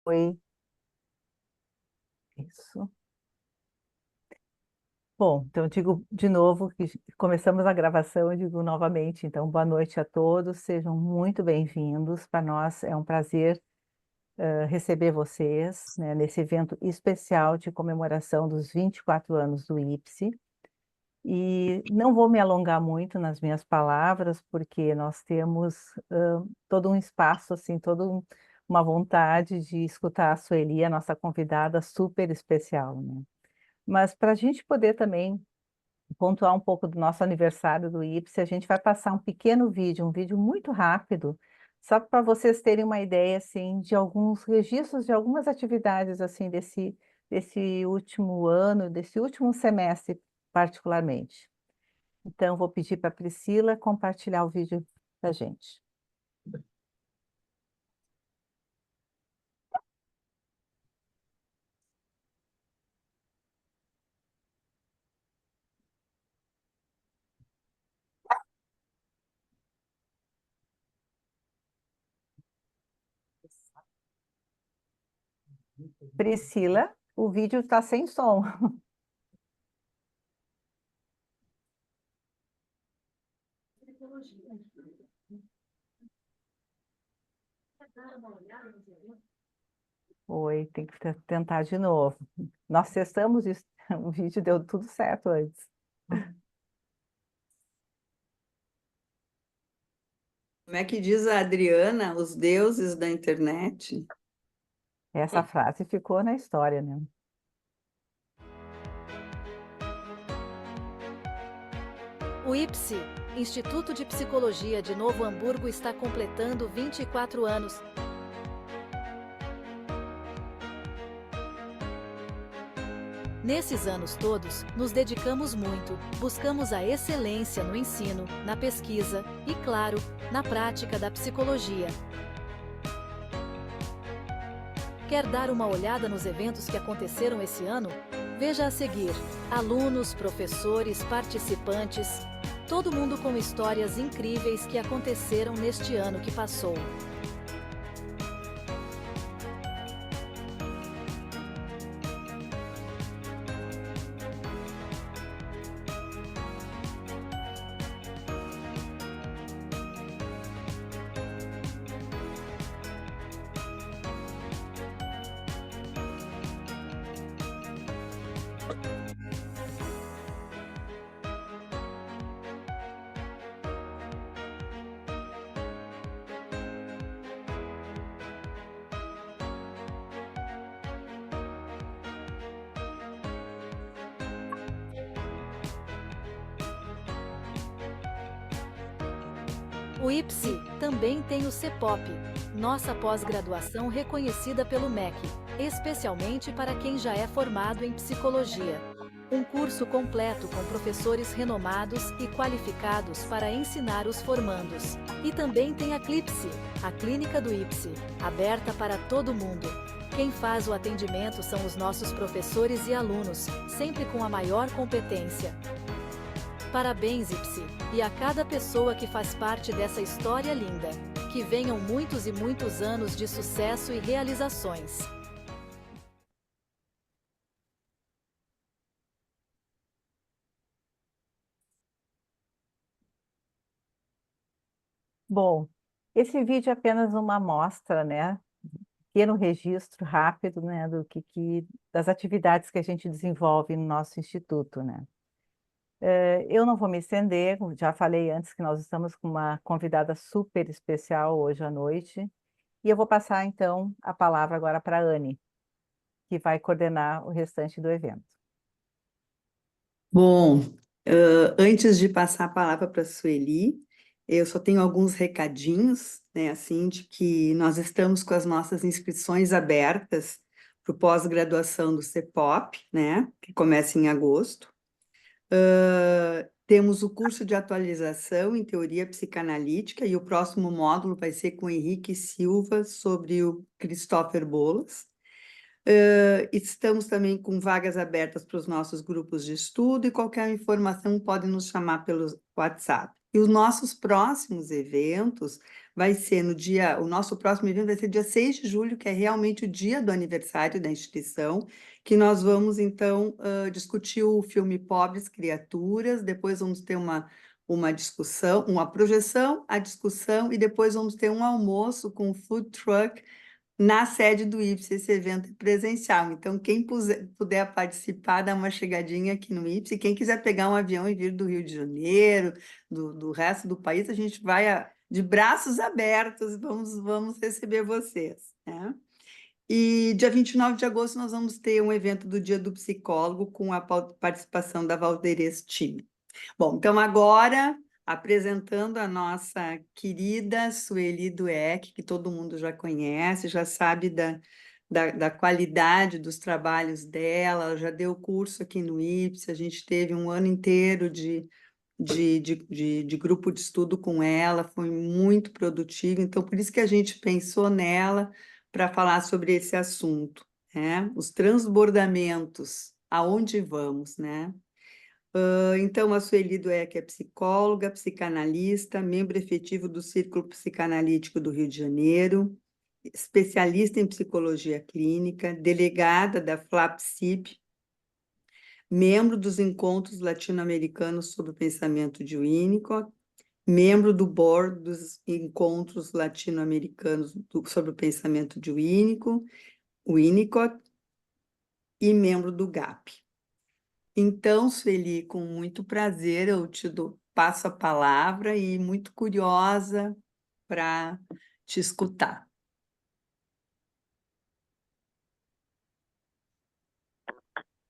Oi, isso. Bom, então eu digo de novo que começamos a gravação, eu digo novamente, então boa noite a todos, sejam muito bem-vindos. Para nós é um prazer receber vocês, né, nesse evento especial de comemoração dos 24 anos do IPSE. E não vou me alongar muito nas minhas palavras, porque nós temos todo um espaço, assim, uma vontade de escutar a Sueli, a nossa convidada super especial, né? Mas para a gente poder também pontuar um pouco do nosso aniversário do IPSE, a gente vai passar um pequeno vídeo, um vídeo muito rápido, só para vocês terem uma ideia, assim, de alguns registros de algumas atividades, assim, desse último ano, desse último semestre, particularmente. Então, vou pedir para a Priscila compartilhar o vídeo da gente. Priscila, o vídeo está sem som. Oi, tem que tentar de novo. Nós testamos isso, o vídeo deu tudo certo antes. Como é que diz a Adriana, os deuses da internet? Essa frase ficou na história, né? O IPSE, Instituto de Psicologia de Novo Hamburgo, está completando 24 anos. Nesses anos todos, nos dedicamos muito, buscamos a excelência no ensino, na pesquisa e, claro, na prática da psicologia. Quer dar uma olhada nos eventos que aconteceram esse ano? Veja a seguir: alunos, professores, participantes, todo mundo com histórias incríveis que aconteceram neste ano que passou. O IPSE também tem o CEPOP, nossa pós-graduação reconhecida pelo MEC, especialmente para quem já é formado em psicologia. Um curso completo com professores renomados e qualificados para ensinar os formandos. E também tem a CLIPSE, a clínica do IPSE, aberta para todo mundo. Quem faz o atendimento são os nossos professores e alunos, sempre com a maior competência. Parabéns, IPSE, e a cada pessoa que faz parte dessa história linda. Que venham muitos e muitos anos de sucesso e realizações. Bom, esse vídeo é apenas uma amostra, né? Pequeno registro rápido, né, das atividades que a gente desenvolve no nosso instituto, né? Eu não vou me estender, já falei antes que nós estamos com uma convidada super especial hoje à noite, e eu vou passar então a palavra agora para a Anne, que vai coordenar o restante do evento. Bom, antes de passar a palavra para a Sueli, eu só tenho alguns recadinhos, né, assim, de que nós estamos com as nossas inscrições abertas para o pós-graduação do CEPOP, né, que começa em agosto. Temos o curso de atualização em teoria psicanalítica e o próximo módulo vai ser com o Henrique Silva sobre o Christopher Bolas. Estamos também com vagas abertas para os nossos grupos de estudo e qualquer informação pode nos chamar pelo WhatsApp. E os nossos próximos eventos vai ser o nosso próximo evento vai ser dia 6 de julho, que é realmente o dia do aniversário da instituição, que nós vamos, então, discutir o filme Pobres Criaturas, depois vamos ter uma discussão, uma projeção, a discussão, e depois vamos ter um almoço com food truck na sede do IPSI, esse evento é presencial. Então, quem puder participar, dá uma chegadinha aqui no IPSI. Quem quiser pegar um avião e vir do Rio de Janeiro, do resto do país, a gente vai de braços abertos, vamos receber vocês, né? E dia 29 de agosto nós vamos ter um evento do Dia do Psicólogo com a participação da Valderez Time. Bom, então agora, apresentando a nossa querida Sueli Dweck, que todo mundo já conhece, já sabe da qualidade dos trabalhos dela, ela já deu curso aqui no IPSI, a gente teve um ano inteiro de grupo de estudo com ela, foi muito produtivo, então por isso que a gente pensou nela para falar sobre esse assunto, né? Os transbordamentos, aonde vamos, né? Então, a Sueli Dweck é psicóloga, psicanalista, membro efetivo do Círculo Psicanalítico do Rio de Janeiro, especialista em psicologia clínica, delegada da FLAPSIP, membro dos Encontros Latino-Americanos sobre o Pensamento de Winnicott, membro do board dos Encontros Latino-Americanos sobre o Pensamento de Winnicott e membro do GAP. Então, Sueli, com muito prazer, eu passo a palavra e muito curiosa para te escutar.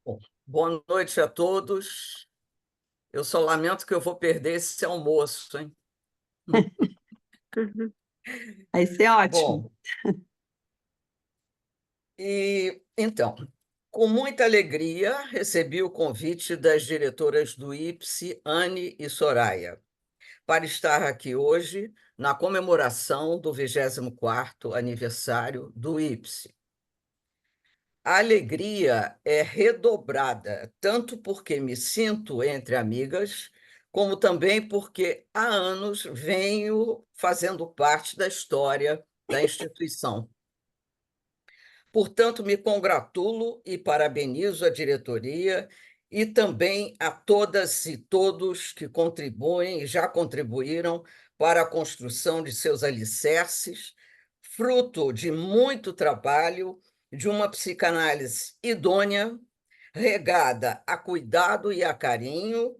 Bom, boa noite a todos. Eu só lamento que eu vou perder esse almoço, hein? Vai ser ótimo. Bom, e então, com muita alegria, recebi o convite das diretoras do IPSI, Anne e Soraya, para estar aqui hoje na comemoração do 24º aniversário do IPSI. A alegria é redobrada, tanto porque me sinto entre amigas, como também porque há anos venho fazendo parte da história da instituição. Portanto, me congratulo e parabenizo a diretoria e também a todas e todos que contribuem e já contribuíram para a construção de seus alicerces, fruto de muito trabalho, de uma psicanálise idônea, regada a cuidado e a carinho,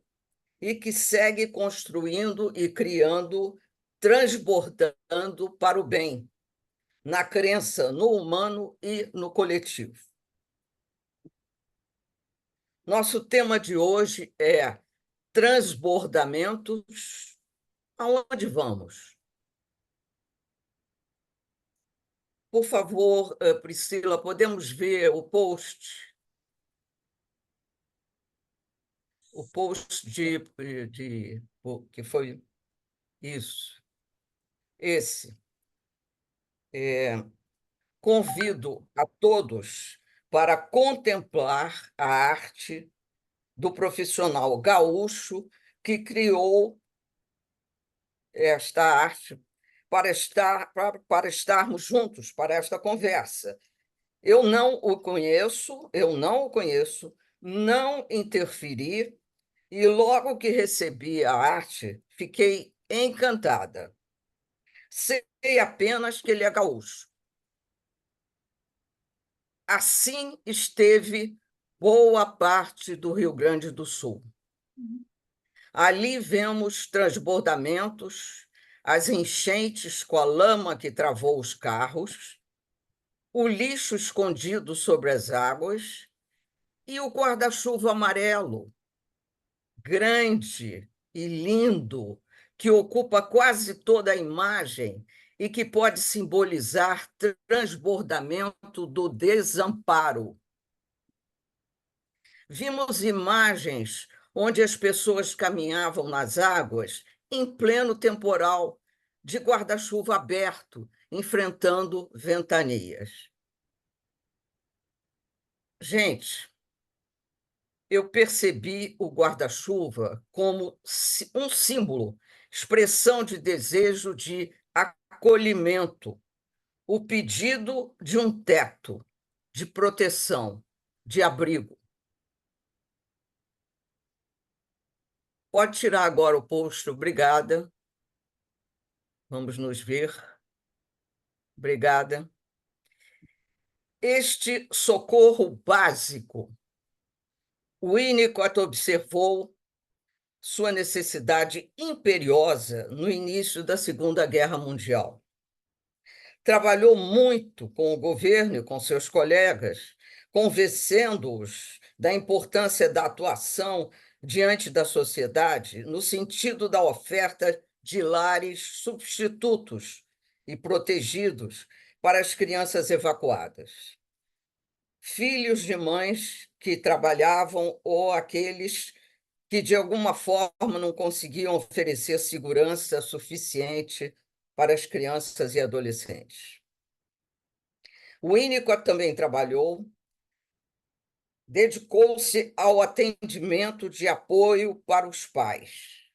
e que segue construindo e criando, transbordando para o bem, na crença no humano e no coletivo. Nosso tema de hoje é transbordamentos. Aonde vamos? Por favor, Priscila, podemos ver o post? O post que foi isso. Esse. Convido a todos para contemplar a arte do profissional gaúcho que criou esta arte para estarmos juntos para esta conversa. Eu não o conheço, não interferi, e logo que recebi a arte, fiquei encantada. Sei apenas que ele é gaúcho. Assim esteve boa parte do Rio Grande do Sul. Ali vemos transbordamentos, as enchentes com a lama que travou os carros, o lixo escondido sobre as águas e o guarda-chuva amarelo, grande e lindo, que ocupa quase toda a imagem e que pode simbolizar transbordamento do desamparo. Vimos imagens onde as pessoas caminhavam nas águas em pleno temporal, de guarda-chuva aberto, enfrentando ventanias. Gente, eu percebi o guarda-chuva como um símbolo, expressão de desejo de acolhimento, o pedido de um teto, de proteção, de abrigo. Pode tirar agora o post, obrigada. Vamos nos ver. Obrigada. Este socorro básico, o Winnicott observou sua necessidade imperiosa no início da Segunda Guerra Mundial. Trabalhou muito com o governo e com seus colegas, convencendo-os da importância da atuação diante da sociedade no sentido da oferta de lares substitutos e protegidos para as crianças evacuadas. Filhos de mães que trabalhavam ou aqueles que, de alguma forma, não conseguiam oferecer segurança suficiente para as crianças e adolescentes. O Winnicott também trabalhou, dedicou-se ao atendimento de apoio para os pais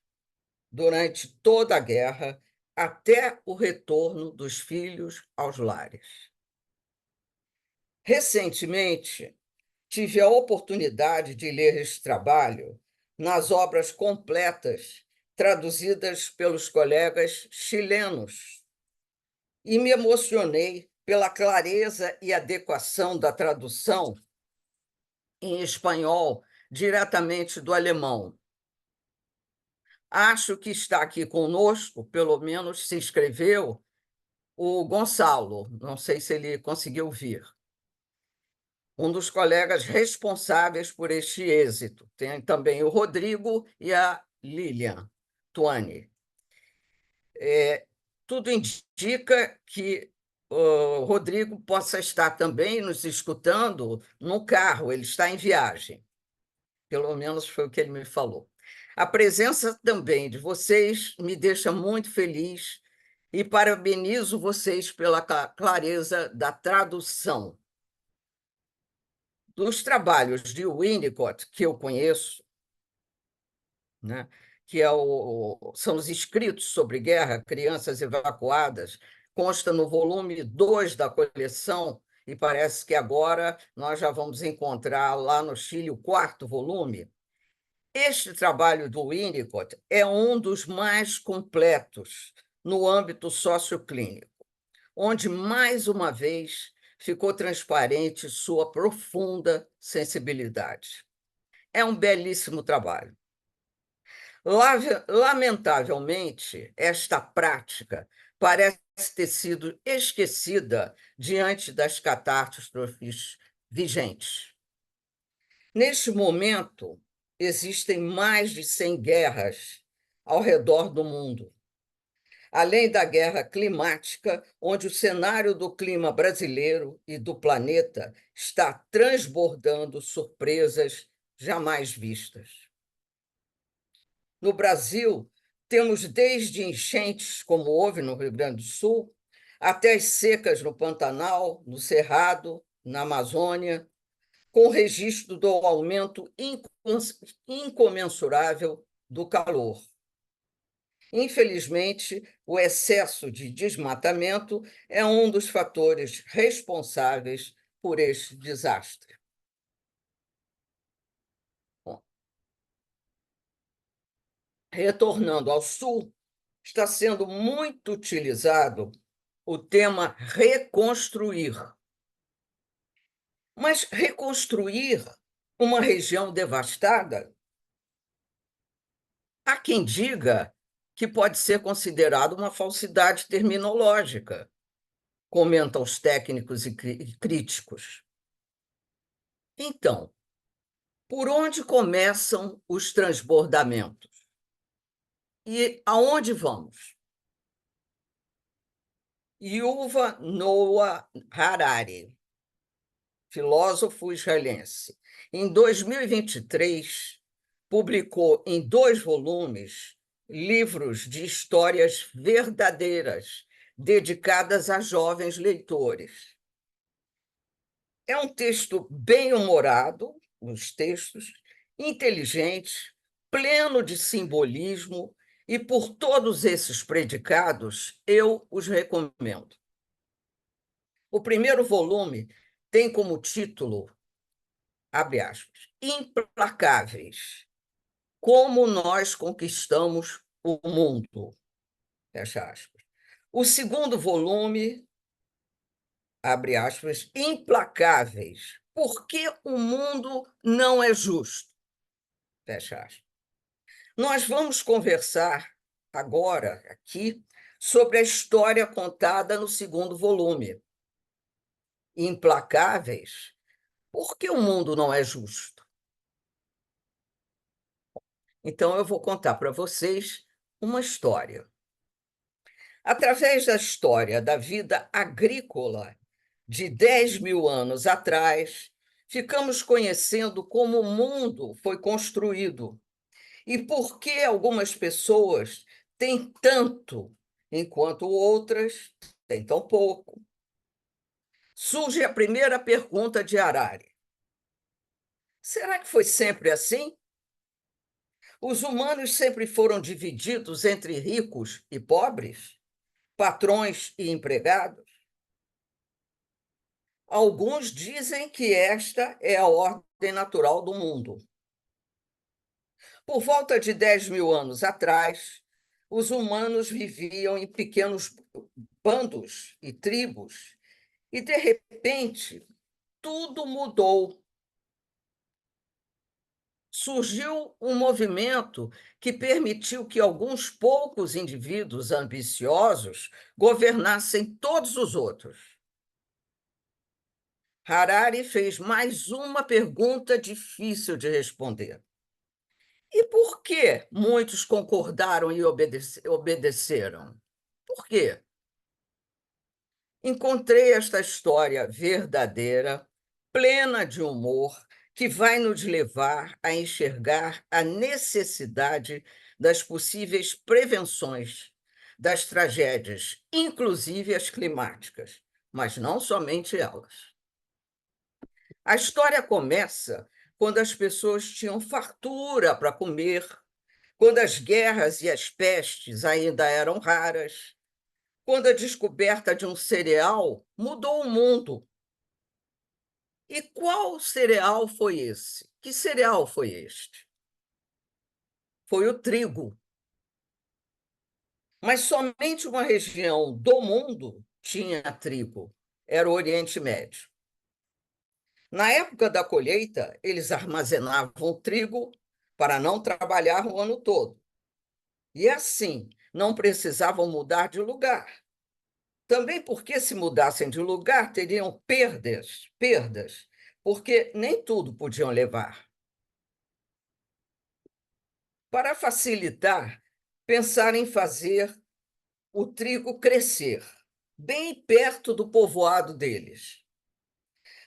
durante toda a guerra, até o retorno dos filhos aos lares. Recentemente, tive a oportunidade de ler este trabalho nas obras completas traduzidas pelos colegas chilenos e me emocionei pela clareza e adequação da tradução em espanhol diretamente do alemão. Acho que está aqui conosco, pelo menos se inscreveu, o Gonçalo, não sei se ele conseguiu vir, um dos colegas responsáveis por este êxito. Tem também o Rodrigo e a Lilian Tuani. Tudo indica que o Rodrigo possa estar também nos escutando no carro, ele está em viagem. Pelo menos foi o que ele me falou. A presença também de vocês me deixa muito feliz e parabenizo vocês pela clareza da tradução. Dos trabalhos de Winnicott, que eu conheço, né, que são os escritos sobre guerra, crianças evacuadas, consta no volume 2 da coleção, e parece que agora nós já vamos encontrar lá no Chile o 4º volume. Este trabalho do Winnicott é um dos mais completos no âmbito socioclínico, onde, mais uma vez, ficou transparente sua profunda sensibilidade. É um belíssimo trabalho. Lamentavelmente, esta prática parece ter sido esquecida diante das catástrofes vigentes. Neste momento, existem mais de 100 guerras ao redor do mundo, além da guerra climática, onde o cenário do clima brasileiro e do planeta está transbordando surpresas jamais vistas. No Brasil, temos desde enchentes, como houve no Rio Grande do Sul, até as secas no Pantanal, no Cerrado, na Amazônia, com registro do aumento incomensurável do calor. Infelizmente, o excesso de desmatamento é um dos fatores responsáveis por este desastre. Bom, retornando ao Sul, está sendo muito utilizado o tema reconstruir. Mas reconstruir uma região devastada, há quem diga que pode ser considerado uma falsidade terminológica, comentam os técnicos e críticos. Então, por onde começam os transbordamentos? E aonde vamos? Yuval Noah Harari, filósofo israelense, em 2023, publicou em 2 volumes livros de histórias verdadeiras, dedicadas a jovens leitores. É um texto bem-humorado, os textos, inteligente, pleno de simbolismo E por todos esses predicados, eu os recomendo. O primeiro volume tem como título, abre aspas, Implacáveis. Como nós conquistamos o mundo. Fecha aspas. O segundo volume, abre aspas, Implacáveis. Por que o mundo não é justo? Fecha aspas. Nós vamos conversar agora, aqui, sobre a história contada no segundo volume. Implacáveis. Por que o mundo não é justo? Então, eu vou contar para vocês uma história. Através da história da vida agrícola de 10.000 anos atrás, ficamos conhecendo como o mundo foi construído e por que algumas pessoas têm tanto, enquanto outras têm tão pouco. Surge a primeira pergunta de Harari: será que foi sempre assim? Os humanos sempre foram divididos entre ricos e pobres, patrões e empregados? Alguns dizem que esta é a ordem natural do mundo. Por volta de 10.000 anos atrás, os humanos viviam em pequenos bandos e tribos, e, de repente, tudo mudou. Surgiu um movimento que permitiu que alguns poucos indivíduos ambiciosos governassem todos os outros. Harari fez mais uma pergunta difícil de responder. E por que muitos concordaram e obedeceram? Por quê? Encontrei esta história verdadeira, plena de humor, que vai nos levar a enxergar a necessidade das possíveis prevenções das tragédias, inclusive as climáticas, mas não somente elas. A história começa quando as pessoas tinham fartura para comer, quando as guerras e as pestes ainda eram raras, quando a descoberta de um cereal mudou o mundo. E qual cereal foi esse? Que cereal foi este? Foi o trigo. Mas somente uma região do mundo tinha trigo. Era o Oriente Médio. Na época da colheita, eles armazenavam o trigo para não trabalhar o ano todo. E assim, não precisavam mudar de lugar. Também porque, se mudassem de lugar, teriam perdas, porque nem tudo podiam levar. Para facilitar, pensaram em fazer o trigo crescer, bem perto do povoado deles.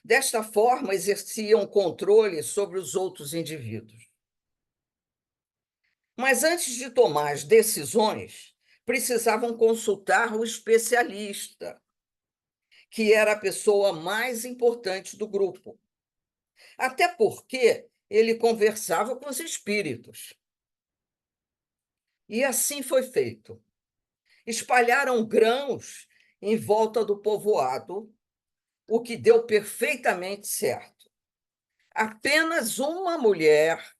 Desta forma, exerciam controle sobre os outros indivíduos. Mas antes de tomar as decisões, precisavam consultar o especialista, que era a pessoa mais importante do grupo. Até porque ele conversava com os espíritos. E assim foi feito. Espalharam grãos em volta do povoado, o que deu perfeitamente certo. Apenas uma mulher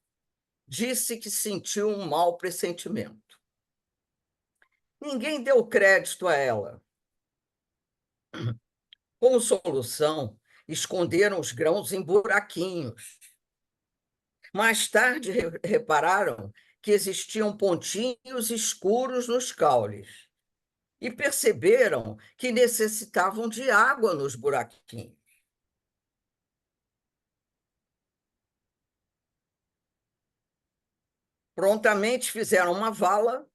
disse que sentiu um mau pressentimento. Ninguém deu crédito a ela. Como solução, esconderam os grãos em buraquinhos. Mais tarde, repararam que existiam pontinhos escuros nos caules e perceberam que necessitavam de água nos buraquinhos. Prontamente fizeram uma vala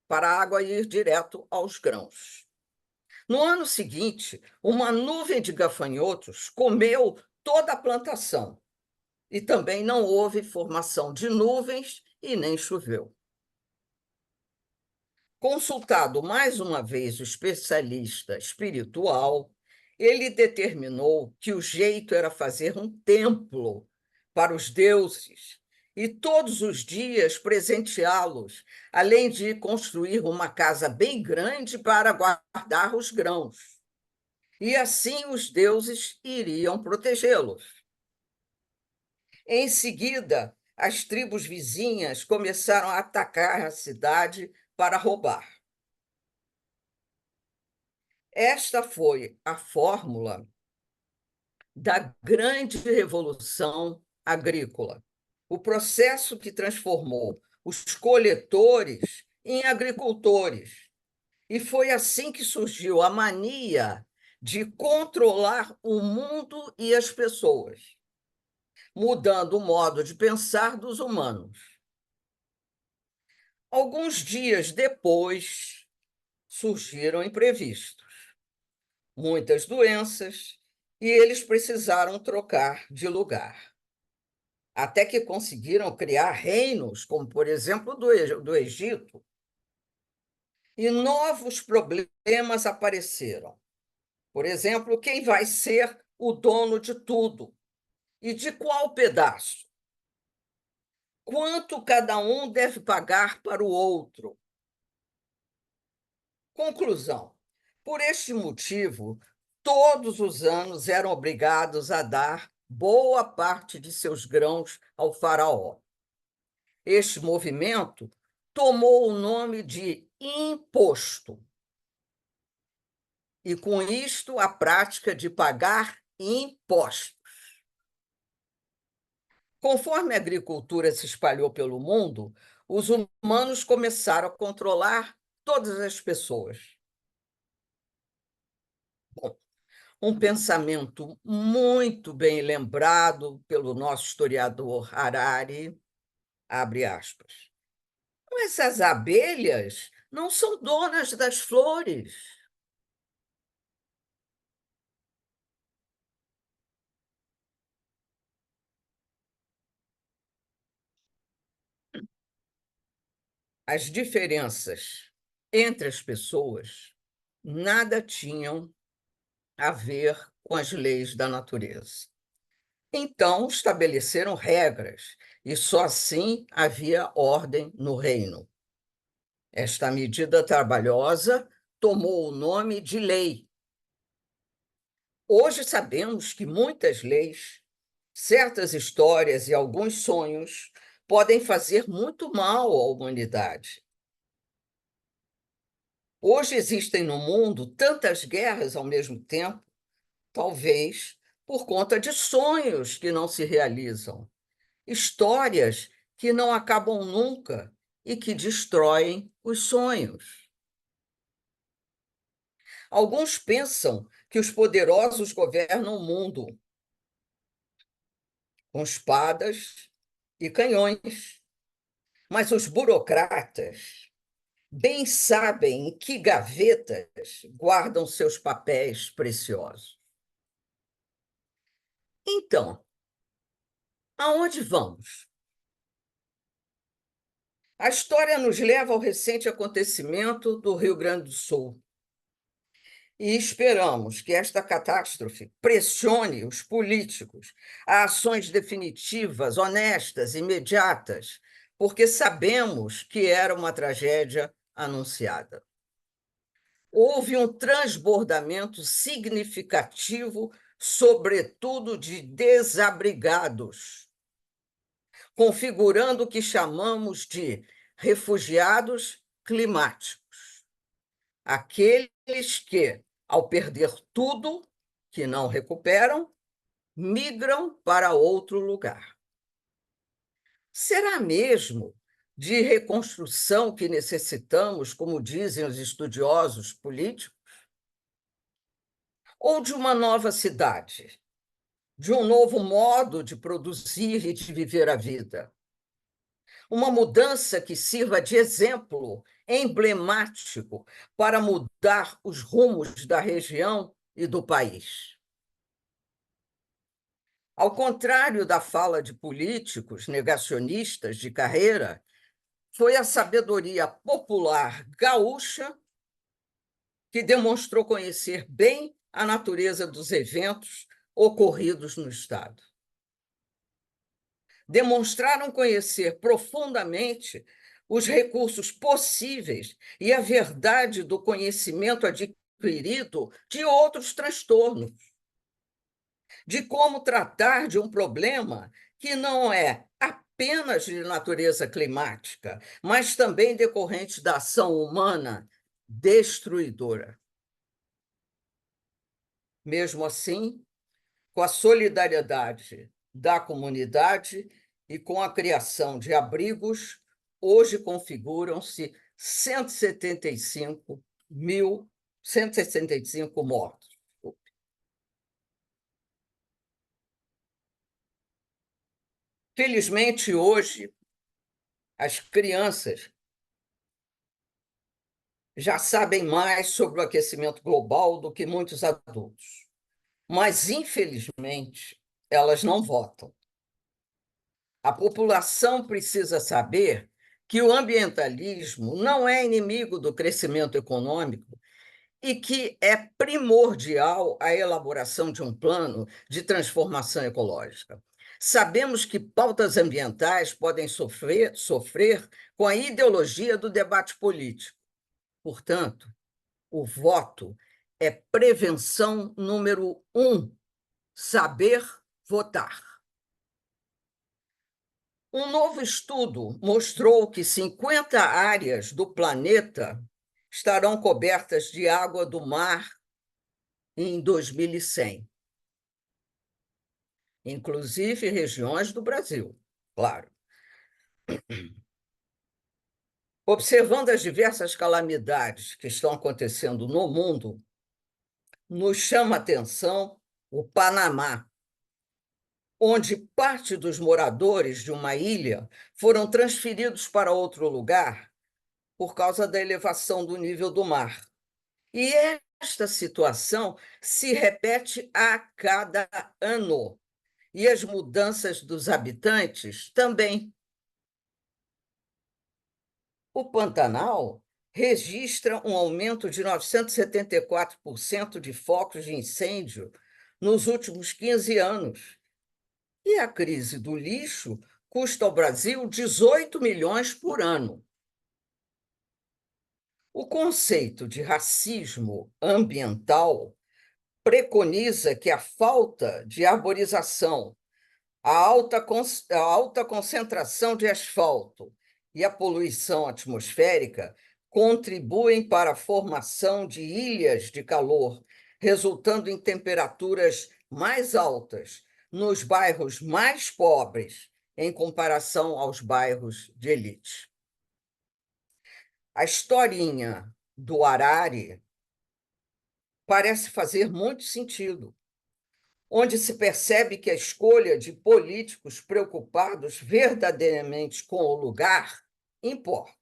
para a água ir direto aos grãos. No ano seguinte, uma nuvem de gafanhotos comeu toda a plantação e também não houve formação de nuvens e nem choveu. Consultado mais uma vez o especialista espiritual, ele determinou que o jeito era fazer um templo para os deuses e todos os dias presenteá-los, além de construir uma casa bem grande para guardar os grãos. E assim os deuses iriam protegê-los. Em seguida, as tribos vizinhas começaram a atacar a cidade para roubar. Esta foi a fórmula da grande revolução agrícola, o processo que transformou os coletores em agricultores. E foi assim que surgiu a mania de controlar o mundo e as pessoas, mudando o modo de pensar dos humanos. Alguns dias depois, surgiram imprevistos, muitas doenças, e eles precisaram trocar de lugar. Até que conseguiram criar reinos, como, por exemplo, do Egito, e novos problemas apareceram. Por exemplo, quem vai ser o dono de tudo? E de qual pedaço? Quanto cada um deve pagar para o outro? Conclusão: por este motivo, todos os anos eram obrigados a dar boa parte de seus grãos ao faraó. Este movimento tomou o nome de imposto. E, com isto, a prática de pagar impostos. Conforme a agricultura se espalhou pelo mundo, os humanos começaram a controlar todas as pessoas. Bom, um pensamento muito bem lembrado pelo nosso historiador Harari, abre aspas. Mas as abelhas não são donas das flores. As diferenças entre as pessoas nada tinham a ver com as leis da natureza. Então, estabeleceram regras, e só assim havia ordem no reino. Esta medida trabalhosa tomou o nome de lei. Hoje sabemos que muitas leis, certas histórias e alguns sonhos podem fazer muito mal à humanidade. Hoje existem no mundo tantas guerras ao mesmo tempo, talvez por conta de sonhos que não se realizam, histórias que não acabam nunca e que destroem os sonhos. Alguns pensam que os poderosos governam o mundo com espadas e canhões, mas os burocratas bem sabem em que gavetas guardam seus papéis preciosos. Então, aonde vamos? A história nos leva ao recente acontecimento do Rio Grande do Sul. E esperamos que esta catástrofe pressione os políticos a ações definitivas, honestas, imediatas, porque sabemos que era uma tragédia anunciada. Houve um transbordamento significativo, sobretudo de desabrigados, configurando o que chamamos de refugiados climáticos. Aqueles que, ao perder tudo, que não recuperam, migram para outro lugar. Será mesmo de reconstrução que necessitamos, como dizem os estudiosos políticos? Ou de uma nova cidade, de um novo modo de produzir e de viver a vida? Uma mudança que sirva de exemplo emblemático para mudar os rumos da região e do país. Ao contrário da fala de políticos negacionistas de carreira, foi a sabedoria popular gaúcha que demonstrou conhecer bem a natureza dos eventos ocorridos no Estado. demonstraram conhecer profundamente os recursos possíveis e a verdade do conhecimento adquirido de outros transtornos, de como tratar de um problema que não é apenas de natureza climática, mas também decorrente da ação humana destruidora. Mesmo assim, com a solidariedade da comunidade e com a criação de abrigos, hoje configuram-se 165 mortos. Felizmente, hoje, as crianças já sabem mais sobre o aquecimento global do que muitos adultos. Mas, infelizmente, elas não votam. A população precisa saber que o ambientalismo não é inimigo do crescimento econômico e que é primordial a elaboração de um plano de transformação ecológica. Sabemos que pautas ambientais podem sofrer com a ideologia do debate político. Portanto, o voto é prevenção número 1, saber votar. Um novo estudo mostrou que 50 áreas do planeta estarão cobertas de água do mar em 2100, inclusive regiões do Brasil, claro. Observando as diversas calamidades que estão acontecendo no mundo, nos chama a atenção o Panamá, onde parte dos moradores de uma ilha foram transferidos para outro lugar por causa da elevação do nível do mar. E esta situação se repete a cada ano. E as mudanças dos habitantes também. O Pantanal registra um aumento de 974% de focos de incêndio nos últimos 15 anos. E a crise do lixo custa ao Brasil 18 milhões por ano. O conceito de racismo ambiental preconiza que a falta de arborização, a alta concentração de asfalto e a poluição atmosférica contribuem para a formação de ilhas de calor, resultando em temperaturas mais altas nos bairros mais pobres, em comparação aos bairros de elite. A historinha do arari parece fazer muito sentido, onde se percebe que a escolha de políticos preocupados verdadeiramente com o lugar importa.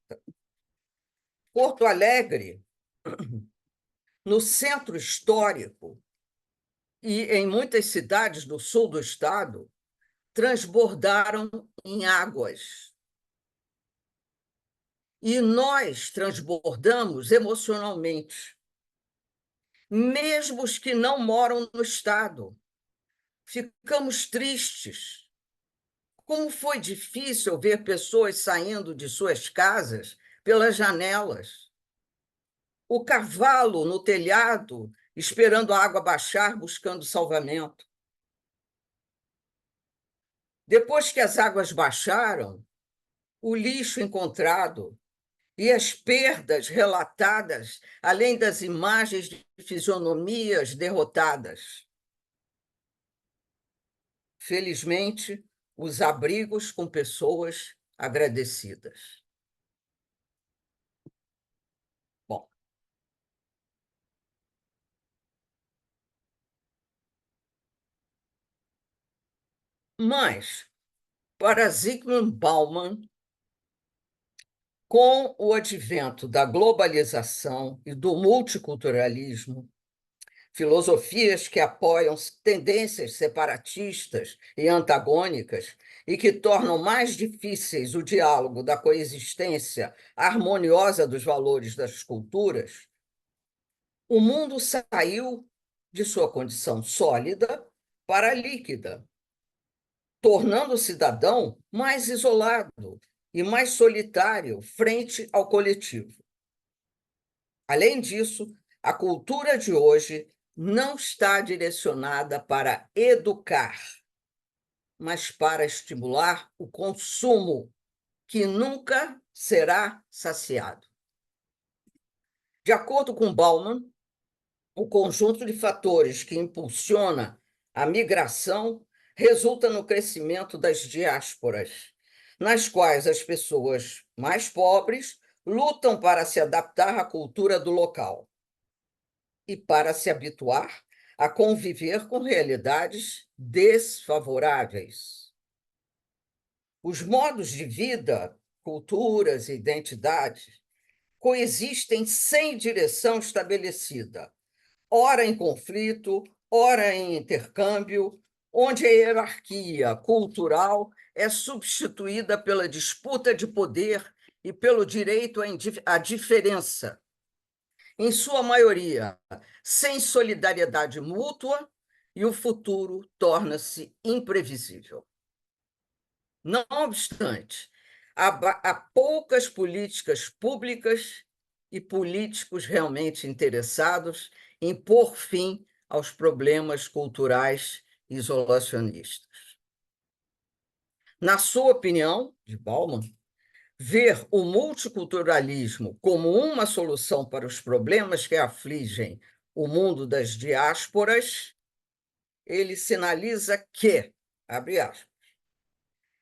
Porto Alegre, no centro histórico e em muitas cidades do sul do estado, transbordaram em águas. E nós transbordamos emocionalmente, mesmo os que não moram no estado. Ficamos tristes. Como foi difícil ver pessoas saindo de suas casas pelas janelas. O cavalo no telhado, esperando a água baixar, buscando salvamento. Depois que as águas baixaram, o lixo encontrado e as perdas relatadas, além das imagens de fisionomias derrotadas. Felizmente, os abrigos com pessoas agradecidas. Bom, mas, para Zygmunt Bauman, com o advento da globalização e do multiculturalismo, filosofias que apoiam tendências separatistas e antagônicas e que tornam mais difíceis o diálogo da coexistência harmoniosa dos valores das culturas, o mundo saiu de sua condição sólida para líquida. tornando o cidadão mais isolado e mais solitário frente ao coletivo. Além disso, a cultura de hoje não está direcionada para educar, mas para estimular o consumo, que nunca será saciado. De acordo com Bauman, o conjunto de fatores que impulsiona a migração resulta no crescimento das diásporas, nas quais as pessoas mais pobres lutam para se adaptar à cultura do local e para se habituar a conviver com realidades desfavoráveis. Os modos de vida, culturas e identidades coexistem sem direção estabelecida, ora em conflito, ora em intercâmbio, onde a hierarquia cultural é substituída pela disputa de poder e pelo direito à diferença, em sua maioria, sem solidariedade mútua, e o futuro torna-se imprevisível. Não obstante, há poucas políticas públicas e políticos realmente interessados em pôr fim aos problemas culturais isolacionistas. Na sua opinião, de Bauman, ver o multiculturalismo como uma solução para os problemas que afligem o mundo das diásporas, ele sinaliza que, abre aspas,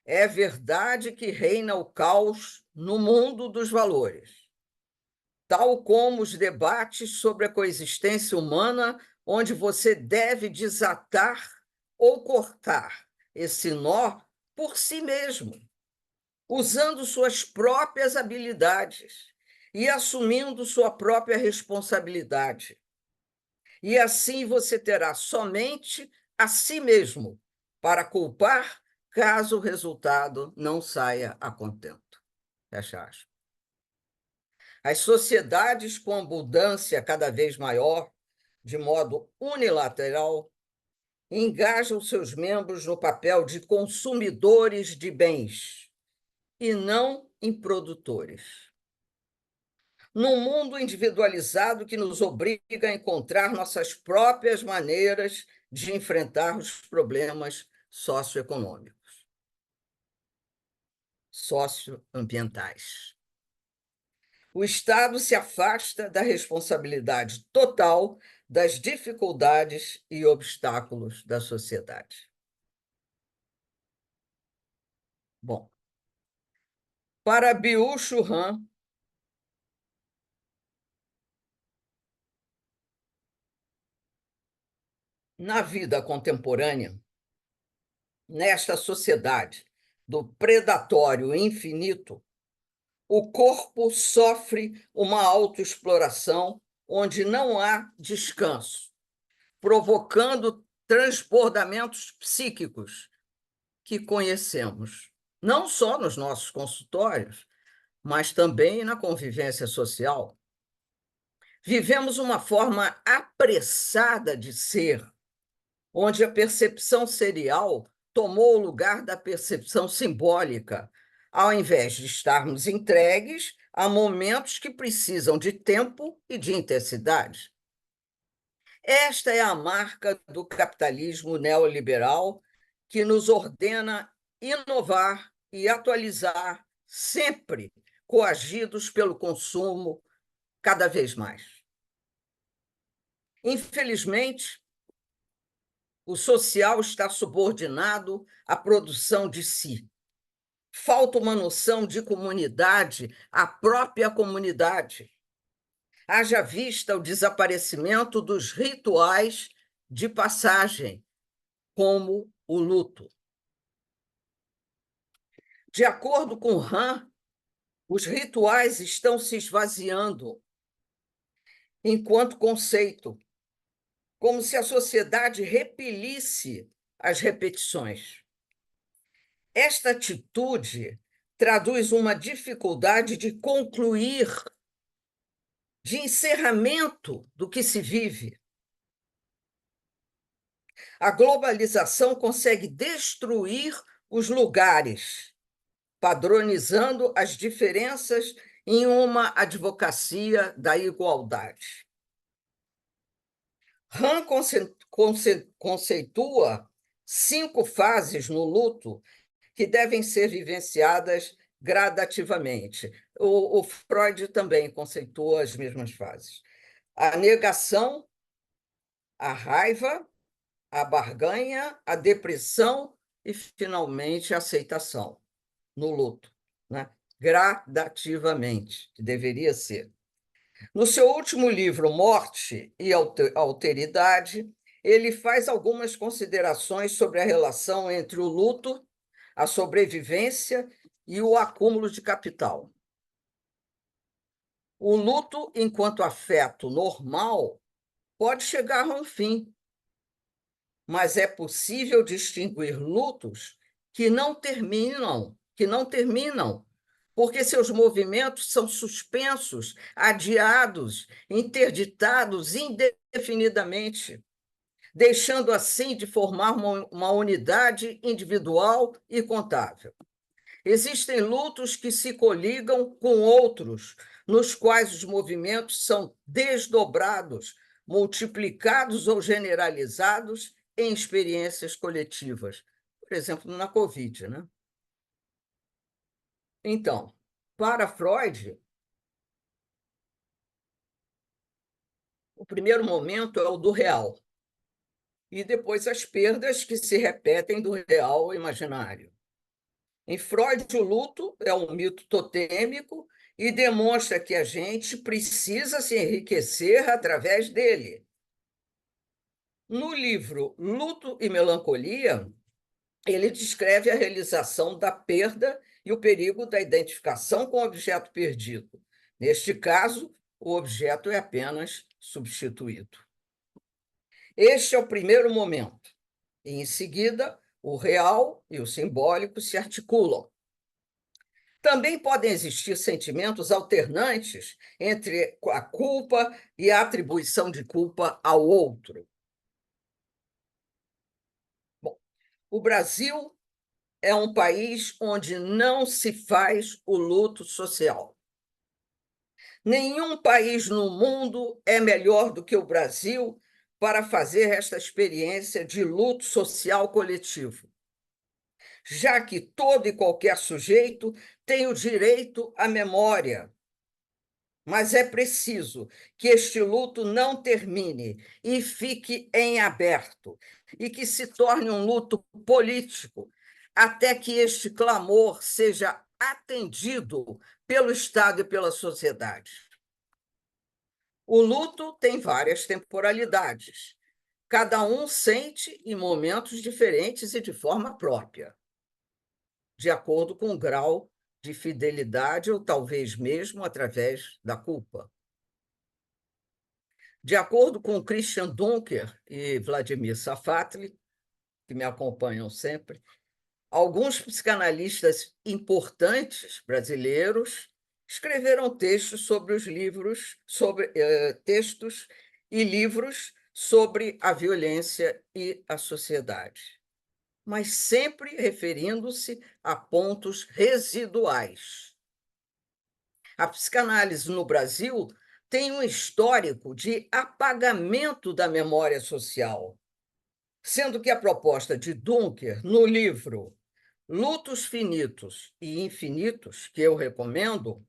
é verdade que reina o caos no mundo dos valores, tal como os debates sobre a coexistência humana, onde você deve desatar ou cortar esse nó por si mesmo, usando suas próprias habilidades e assumindo sua própria responsabilidade. E assim você terá somente a si mesmo para culpar caso o resultado não saia a contento. Fecha aspas. As sociedades com abundância cada vez maior, de modo unilateral, engajam seus membros no papel de consumidores de bens e não em produtores. Num mundo individualizado que nos obriga a encontrar nossas próprias maneiras de enfrentar os problemas socioeconômicos, socioambientais. O Estado se afasta da responsabilidade total das dificuldades e obstáculos da sociedade. Bom, para Byung-Chul Han, na vida contemporânea, nesta sociedade do predatório infinito, o corpo sofre uma autoexploração onde não há descanso, provocando transbordamentos psíquicos que conhecemos, não só nos nossos consultórios, mas também na convivência social. Vivemos uma forma apressada de ser, onde a percepção serial tomou o lugar da percepção simbólica, ao invés de estarmos entregues a momentos que precisam de tempo e de intensidade. Esta é a marca do capitalismo neoliberal, que nos ordena inovar e atualizar, sempre coagidos pelo consumo, cada vez mais. Infelizmente, o social está subordinado à produção de si. Falta uma noção de comunidade, a própria comunidade. Haja vista o desaparecimento dos rituais de passagem, como o luto. De acordo com Han, os rituais estão se esvaziando enquanto conceito, como se a sociedade repelisse as repetições. Esta atitude traduz uma dificuldade de concluir, de encerramento do que se vive. A globalização consegue destruir os lugares, padronizando as diferenças em uma advocacia da igualdade. Han conceitua 5 fases no luto que devem ser vivenciadas gradativamente. O Freud também conceitua as mesmas fases. A negação, a raiva, a barganha, a depressão e, finalmente, a aceitação no luto, né? Gradativamente, que deveria ser. No seu último livro, Morte e Alteridade, ele faz algumas considerações sobre a relação entre o luto, a sobrevivência e o acúmulo de capital. O luto, enquanto afeto normal, pode chegar a um fim, mas é possível distinguir lutos que não terminam, porque seus movimentos são suspensos, adiados, interditados indefinidamente, deixando assim de formar uma unidade individual e contável. Existem lutos que se coligam com outros, nos quais os movimentos são desdobrados, multiplicados ou generalizados em experiências coletivas. Por exemplo, na Covid, né? Então, para Freud, o primeiro momento é o do real, e depois as perdas que se repetem do real ao imaginário. Em Freud, o luto é um mito totêmico e demonstra que a gente precisa se enriquecer através dele. No livro Luto e Melancolia, ele descreve a realização da perda e o perigo da identificação com o objeto perdido. Neste caso, o objeto é apenas substituído. Este é o primeiro momento. E, em seguida, o real e o simbólico se articulam. Também podem existir sentimentos alternantes entre a culpa e a atribuição de culpa ao outro. Bom, o Brasil é um país onde não se faz o luto social. Nenhum país no mundo é melhor do que o Brasil para fazer esta experiência de luto social coletivo, já que todo e qualquer sujeito tem o direito à memória. Mas é preciso que este luto não termine e fique em aberto, e que se torne um luto político, até que este clamor seja atendido pelo Estado e pela sociedade. O luto tem várias temporalidades. Cada um sente em momentos diferentes e de forma própria, de acordo com o grau de fidelidade ou talvez mesmo através da culpa. De acordo com Christian Dunker e Vladimir Safatli, que me acompanham sempre, alguns psicanalistas importantes brasileiros escreveram textos sobre os livros, textos e livros sobre a violência e a sociedade, mas sempre referindo-se a pontos residuais. A psicanálise no Brasil tem um histórico de apagamento da memória social, sendo que a proposta de Dunker no livro Lutos Finitos e Infinitos, que eu recomendo,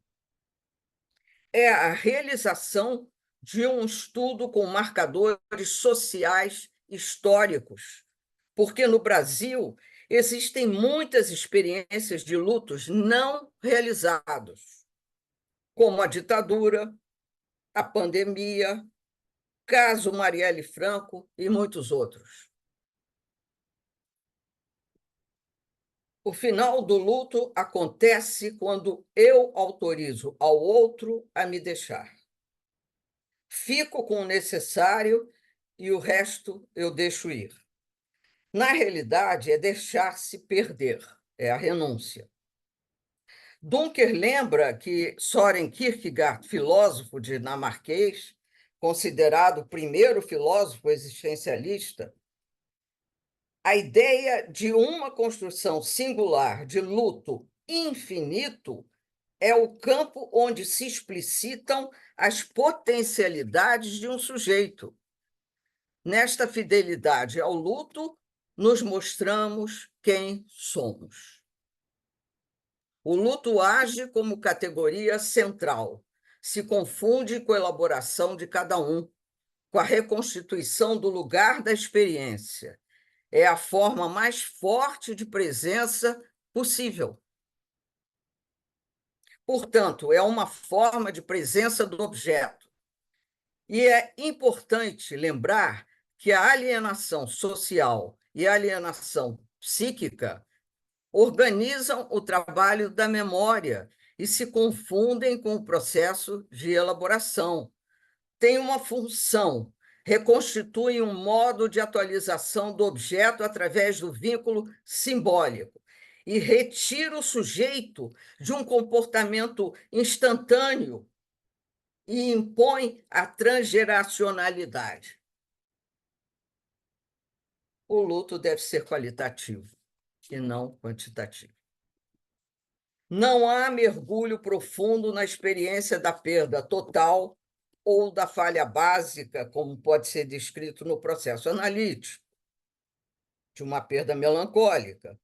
é a realização de um estudo com marcadores sociais históricos, porque no Brasil existem muitas experiências de lutos não realizados, como a ditadura, a pandemia, caso Marielle Franco e muitos outros. O final do luto acontece quando eu autorizo ao outro a me deixar. Fico com o necessário e o resto eu deixo ir. Na realidade, é deixar-se perder, é a renúncia. Dunker lembra que Søren Kierkegaard, filósofo dinamarquês, considerado o primeiro filósofo existencialista, A ideia de uma construção singular de luto infinito é o campo onde se explicitam as potencialidades de um sujeito. Nesta fidelidade ao luto, nos mostramos quem somos. O luto age como categoria central, se confunde com a elaboração de cada um, com a reconstituição do lugar da experiência. É a forma mais forte de presença possível. Portanto, é uma forma de presença do objeto. E é importante lembrar que a alienação social e a alienação psíquica organizam o trabalho da memória e se confundem com o processo de elaboração. Têm uma função, reconstituem um modo de atualização do objeto através do vínculo simbólico e retira o sujeito de um comportamento instantâneo e impõe a transgeracionalidade. O luto deve ser qualitativo e não quantitativo. Não há mergulho profundo na experiência da perda total ou da falha básica, como pode ser descrito no processo analítico, de uma perda melancólica.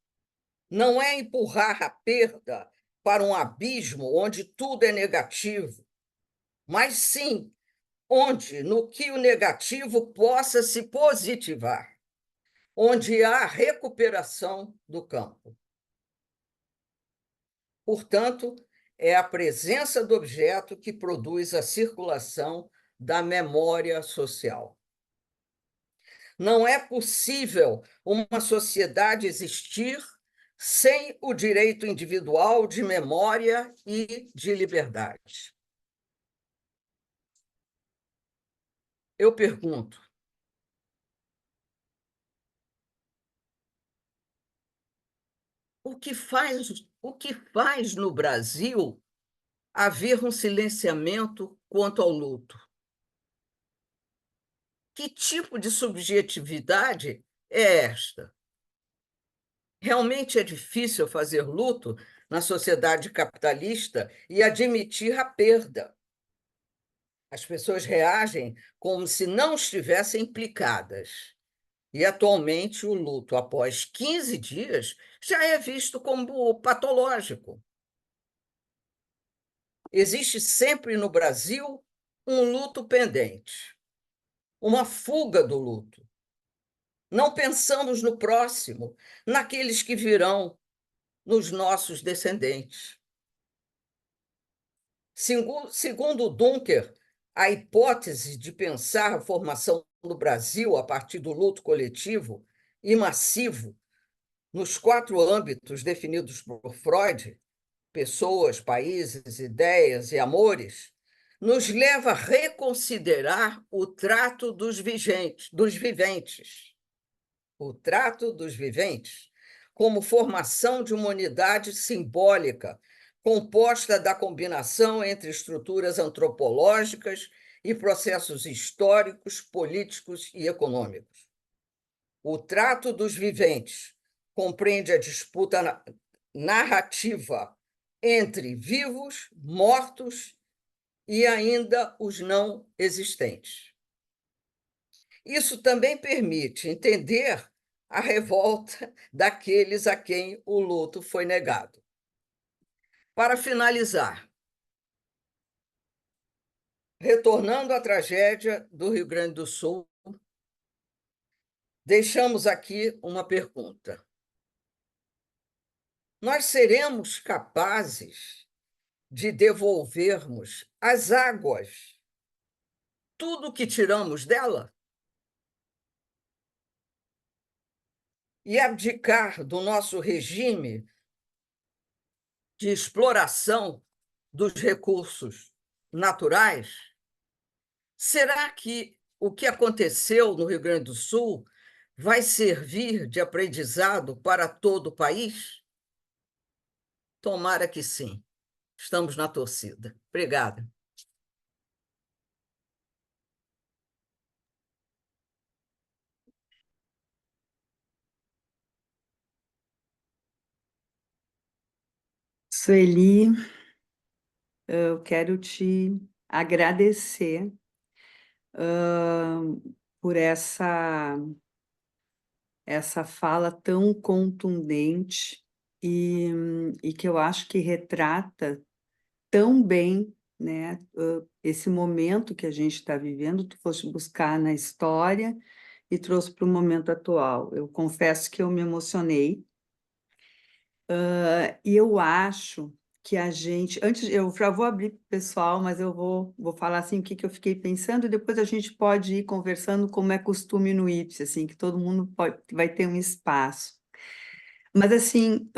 Não é empurrar a perda para um abismo onde tudo é negativo, mas sim onde, no que o negativo possa se positivar, onde há recuperação do campo. Portanto, é a presença do objeto que produz a circulação da memória social. Não é possível uma sociedade existir sem o direito individual de memória e de liberdade. Eu pergunto, o que faz no Brasil haver um silenciamento quanto ao luto? Que tipo de subjetividade é esta? Realmente é difícil fazer luto na sociedade capitalista e admitir a perda. As pessoas reagem como se não estivessem implicadas. E, atualmente, o luto após 15 dias já é visto como patológico. Existe sempre no Brasil um luto pendente, uma fuga do luto. Não pensamos no próximo, naqueles que virão, nos nossos descendentes. Segundo Dunker, a hipótese de pensar a formação do Brasil a partir do luto coletivo e massivo, nos 4 âmbitos definidos por Freud, pessoas, países, ideias e amores, nos leva a reconsiderar o trato dos viventes. O trato dos viventes como formação de uma unidade simbólica, composta da combinação entre estruturas antropológicas e processos históricos, políticos e econômicos. O trato dos viventes compreende a disputa narrativa entre vivos, mortos e ainda os não existentes. Isso também permite entender a revolta daqueles a quem o luto foi negado. Para finalizar, retornando à tragédia do Rio Grande do Sul, deixamos aqui uma pergunta. Nós seremos capazes de devolvermos às águas tudo o que tiramos dela? E abdicar do nosso regime de exploração dos recursos naturais? Será que o que aconteceu no Rio Grande do Sul vai servir de aprendizado para todo o país? Tomara que sim. Estamos na torcida. Obrigada. Sueli, eu quero te agradecer por essa fala tão contundente e que eu acho que retrata tão bem, né, esse momento que a gente está vivendo. Tu foste buscar na história e trouxe para o momento atual. Eu confesso que eu me emocionei, e eu acho que a gente, antes, eu já vou abrir para o pessoal, mas eu vou falar assim o que eu fiquei pensando, e depois a gente pode ir conversando como é costume no IPSE, assim, que todo mundo vai ter um espaço. Mas assim,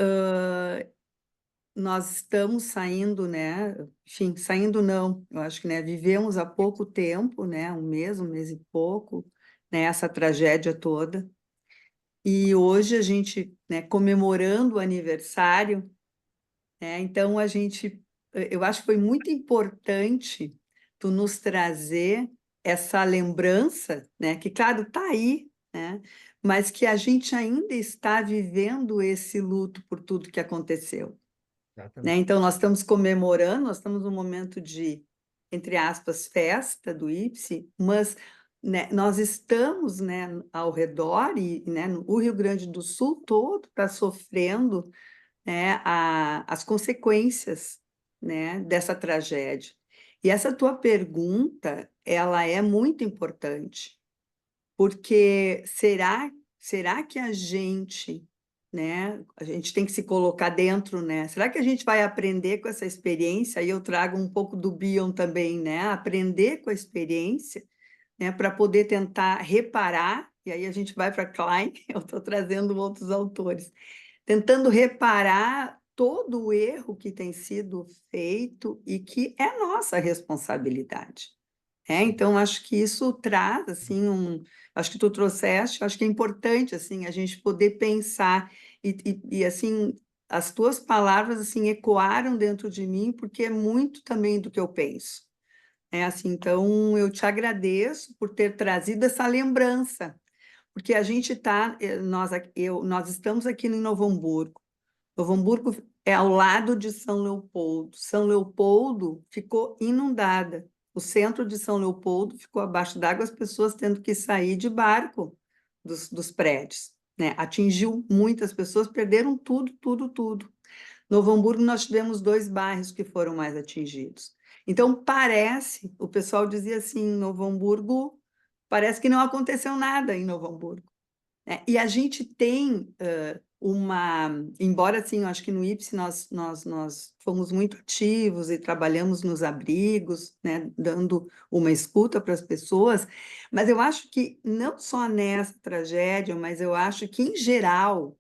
nós estamos saindo, né? Enfim, saindo não, eu acho que, né, vivemos há pouco tempo, né? Um mês e pouco, né? Essa tragédia toda. E hoje a gente, né, comemorando o aniversário, né? Então eu acho que foi muito importante tu nos trazer essa lembrança, né? Que claro, está aí, né? Mas que a gente ainda está vivendo esse luto por tudo que aconteceu, né? Exatamente. Então, nós estamos comemorando, nós estamos num momento de, entre aspas, festa do IPSE, mas, né, nós estamos, né, ao redor, e, né, o Rio Grande do Sul todo está sofrendo, né, as consequências, né, dessa tragédia. E essa tua pergunta, ela é muito importante, porque será que a gente, né, a gente tem que se colocar dentro, né? Será que a gente vai aprender com essa experiência? Aí eu trago um pouco do Bion também, né? Aprender com a experiência, né, para poder tentar reparar, e aí a gente vai para Klein, eu estou trazendo outros autores, tentando reparar todo o erro que tem sido feito e que é nossa responsabilidade. Sim. Então, acho que isso traz, assim, acho que tu trouxeste, acho que é importante, assim, a gente poder pensar, assim, as tuas palavras, assim, ecoaram dentro de mim, porque é muito também do que eu penso. É assim, então, eu te agradeço por ter trazido essa lembrança, porque a gente está, nós estamos aqui em Novo Hamburgo. Novo Hamburgo é ao lado de São Leopoldo. São Leopoldo ficou inundada. O centro de São Leopoldo ficou abaixo d'água, as pessoas tendo que sair de barco dos prédios, né? Atingiu muitas pessoas, perderam tudo, tudo, tudo. Novo Hamburgo, nós tivemos 2 bairros que foram mais atingidos. Então, o pessoal dizia assim, Novo Hamburgo, parece que não aconteceu nada em Novo Hamburgo, né? E a gente tem embora assim, eu acho que no IPSE nós fomos muito ativos e trabalhamos nos abrigos, né, dando uma escuta para as pessoas, mas eu acho que não só nessa tragédia, mas eu acho que, em geral,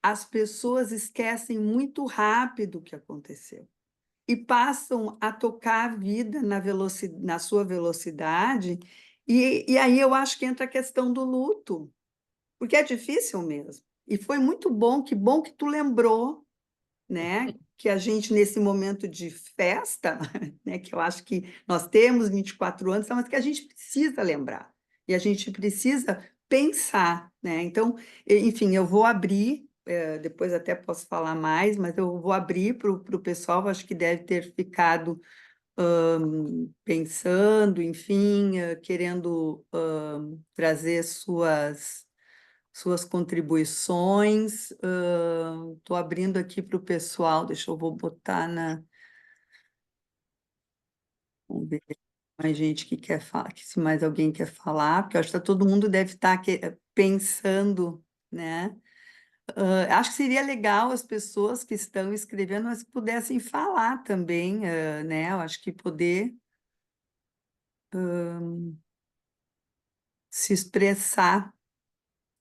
as pessoas esquecem muito rápido o que aconteceu e passam a tocar a vida na sua velocidade, e aí eu acho que entra a questão do luto, porque é difícil mesmo. E foi muito bom que tu lembrou, né, que a gente, nesse momento de festa, né, que eu acho que nós temos 24 anos, mas que a gente precisa lembrar, e a gente precisa pensar, né? Então, enfim, eu vou abrir, depois até posso falar mais, mas eu vou abrir para o pessoal, acho que deve ter ficado pensando, enfim, querendo trazer suas contribuições. Estou abrindo aqui para o pessoal, vou botar na. Vamos ver se mais gente que quer falar, se mais alguém quer falar, porque eu acho que todo mundo deve estar pensando, né? Acho que seria legal as pessoas que estão escrevendo, mas que pudessem falar também, né? Eu acho que poder se expressar,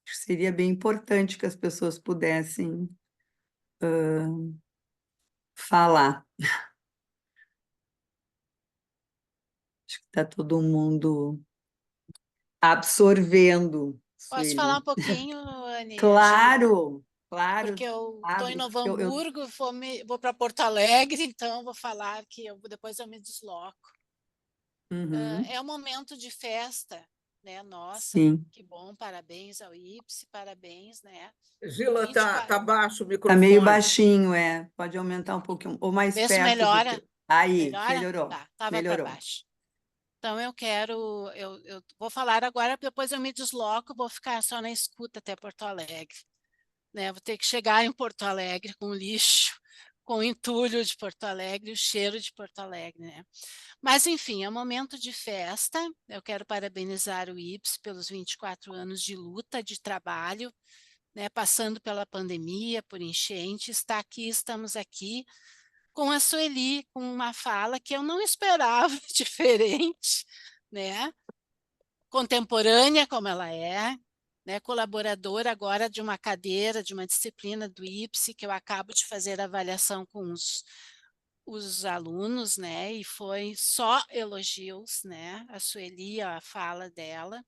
acho que seria bem importante que as pessoas pudessem falar. Acho que está todo mundo absorvendo, Posso falar um Sueli. pouquinho, Anne, Gi? Claro, claro, Porque eu estou em claro. Novo Hamburgo, vou para Porto Alegre, então vou falar que depois eu me desloco. Uhum, É um momento de festa, né? Nossa, Sim. que bom, parabéns ao IPSE, parabéns, né? Gila, tá 24. baixo o Tá meio microfone. baixinho, pode aumentar um pouquinho, ou mais Vê se perto do melhora. teu. Aí, Melhora? melhorou, Tá, estava para melhorou. baixo. Então eu vou falar agora, depois eu me desloco, vou ficar só na escuta até Porto Alegre, né? Vou ter que chegar em Porto Alegre com lixo, com o entulho de Porto Alegre, o cheiro de Porto Alegre, né? Mas enfim, é um momento de festa. Eu quero parabenizar o IPSE pelos 24 anos de luta, de trabalho, né? Passando pela pandemia, por enchente, estamos aqui com a Sueli, com uma fala que eu não esperava diferente, né? Contemporânea como ela é, né? Colaboradora agora de uma cadeira, de uma disciplina do IPSE, que eu acabo de fazer avaliação com os alunos, né? E foi só elogios, né? A Sueli, a fala dela.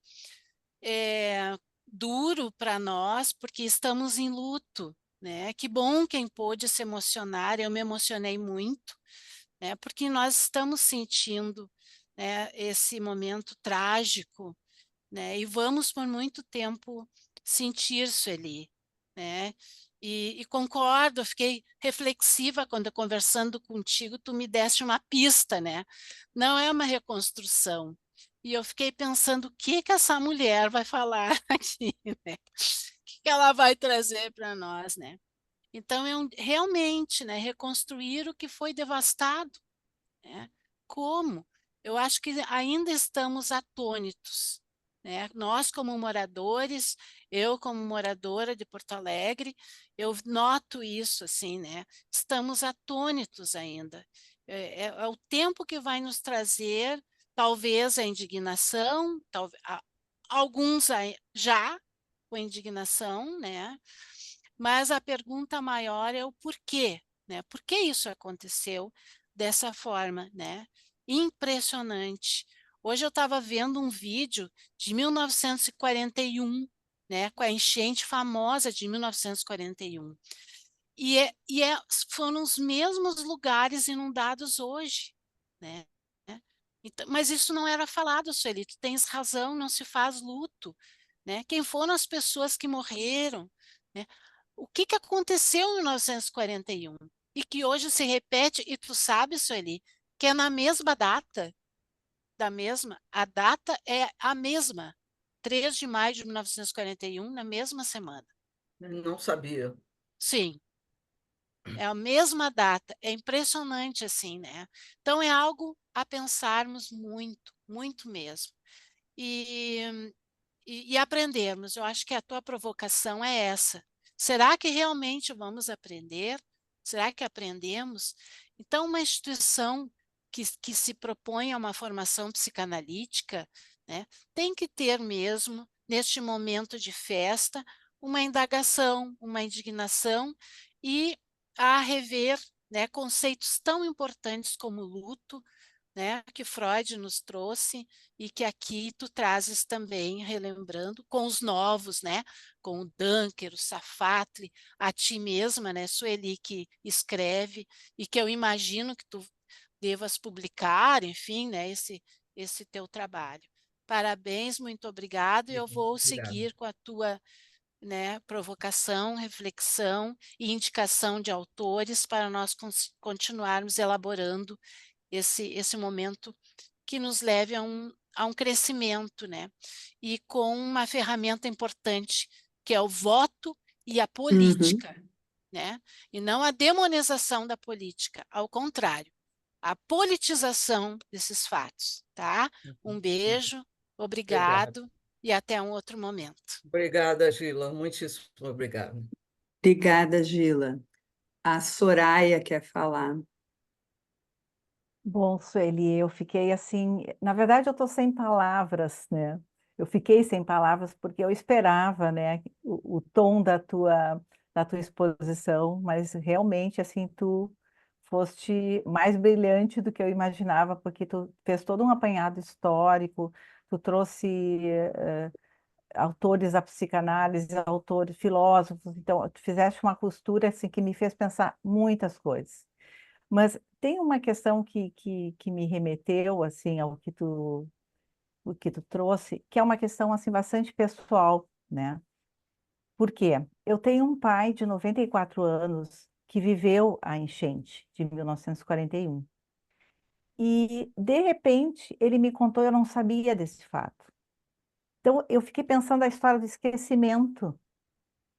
É duro para nós, porque estamos em luto, né? Que bom quem pôde se emocionar, eu me emocionei muito, né? Porque nós estamos sentindo, né, esse momento trágico, né? E vamos por muito tempo sentir isso ali, né? E concordo, eu fiquei reflexiva quando conversando contigo, tu me deste uma pista, né? Não é uma reconstrução. E eu fiquei pensando o que que essa mulher vai falar aqui, né? O que que ela vai trazer para nós, né? Então, realmente, né, reconstruir o que foi devastado, né? Como? Eu acho que ainda estamos atônitos, né? Nós, como moradores, eu, como moradora de Porto Alegre, eu noto isso, assim, né? Estamos atônitos ainda. É o tempo que vai nos trazer, talvez, a indignação, alguns já com indignação, né? Mas a pergunta maior é o porquê, né? Por que isso aconteceu dessa forma, né? Impressionante. Hoje eu estava vendo um vídeo de 1941, né? Com a enchente famosa de 1941. Foram os mesmos lugares inundados hoje, né? Então, mas isso não era falado, Sueli, tu tens razão, não se faz luto, né? Quem foram as pessoas que morreram, né? O que que aconteceu em 1941 e que hoje se repete, e tu sabe, Sueli, que é na mesma data, a data é a mesma, 3 de maio de 1941, na mesma semana. Não sabia. Sim, é a mesma data, é impressionante assim, né? Então é algo a pensarmos muito, muito mesmo. E, e aprendermos. Eu acho que a tua provocação é essa. Será que realmente vamos aprender? Será que aprendemos? Então, uma instituição que se propõe a uma formação psicanalítica, né, tem que ter mesmo, neste momento de festa, uma indagação, uma indignação e a rever, né, conceitos tão importantes como luto, né, que Freud nos trouxe e que aqui tu trazes também, relembrando, com os novos, né, com o Dunker, o Safatli, a ti mesma, né, Sueli, que escreve e que eu imagino que tu devas publicar, enfim, né, esse teu trabalho. Parabéns, muito obrigado. Eu vou Obrigado. seguir com a tua, né, provocação, reflexão e indicação de autores para nós continuarmos elaborando esse momento que nos leve a um crescimento, né? E com uma ferramenta importante, que é o voto e a Uhum. política, né? E não a demonização da política, ao contrário, a politização desses fatos, tá? Um beijo, Obrigado. obrigado e até um outro momento. Obrigada, Gila. Muitíssimo obrigado. Obrigada, Gila. A Soraya quer falar. Bom, Sueli, eu fiquei assim, na verdade eu estou sem palavras, né? Eu fiquei sem palavras porque eu esperava, né, o tom da tua exposição, mas realmente assim tu foste mais brilhante do que eu imaginava, porque tu fez todo um apanhado histórico, tu trouxe autores da psicanálise, autores filósofos, então tu fizeste uma costura assim que me fez pensar muitas coisas. Mas tem uma questão que me remeteu assim ao que tu o que tu trouxe, que é uma questão assim bastante pessoal, né? Por quê? Eu tenho um pai de 94 anos que viveu a enchente de 1941. E, de repente, ele me contou, eu não sabia desse fato. Então, eu fiquei pensando a história do esquecimento.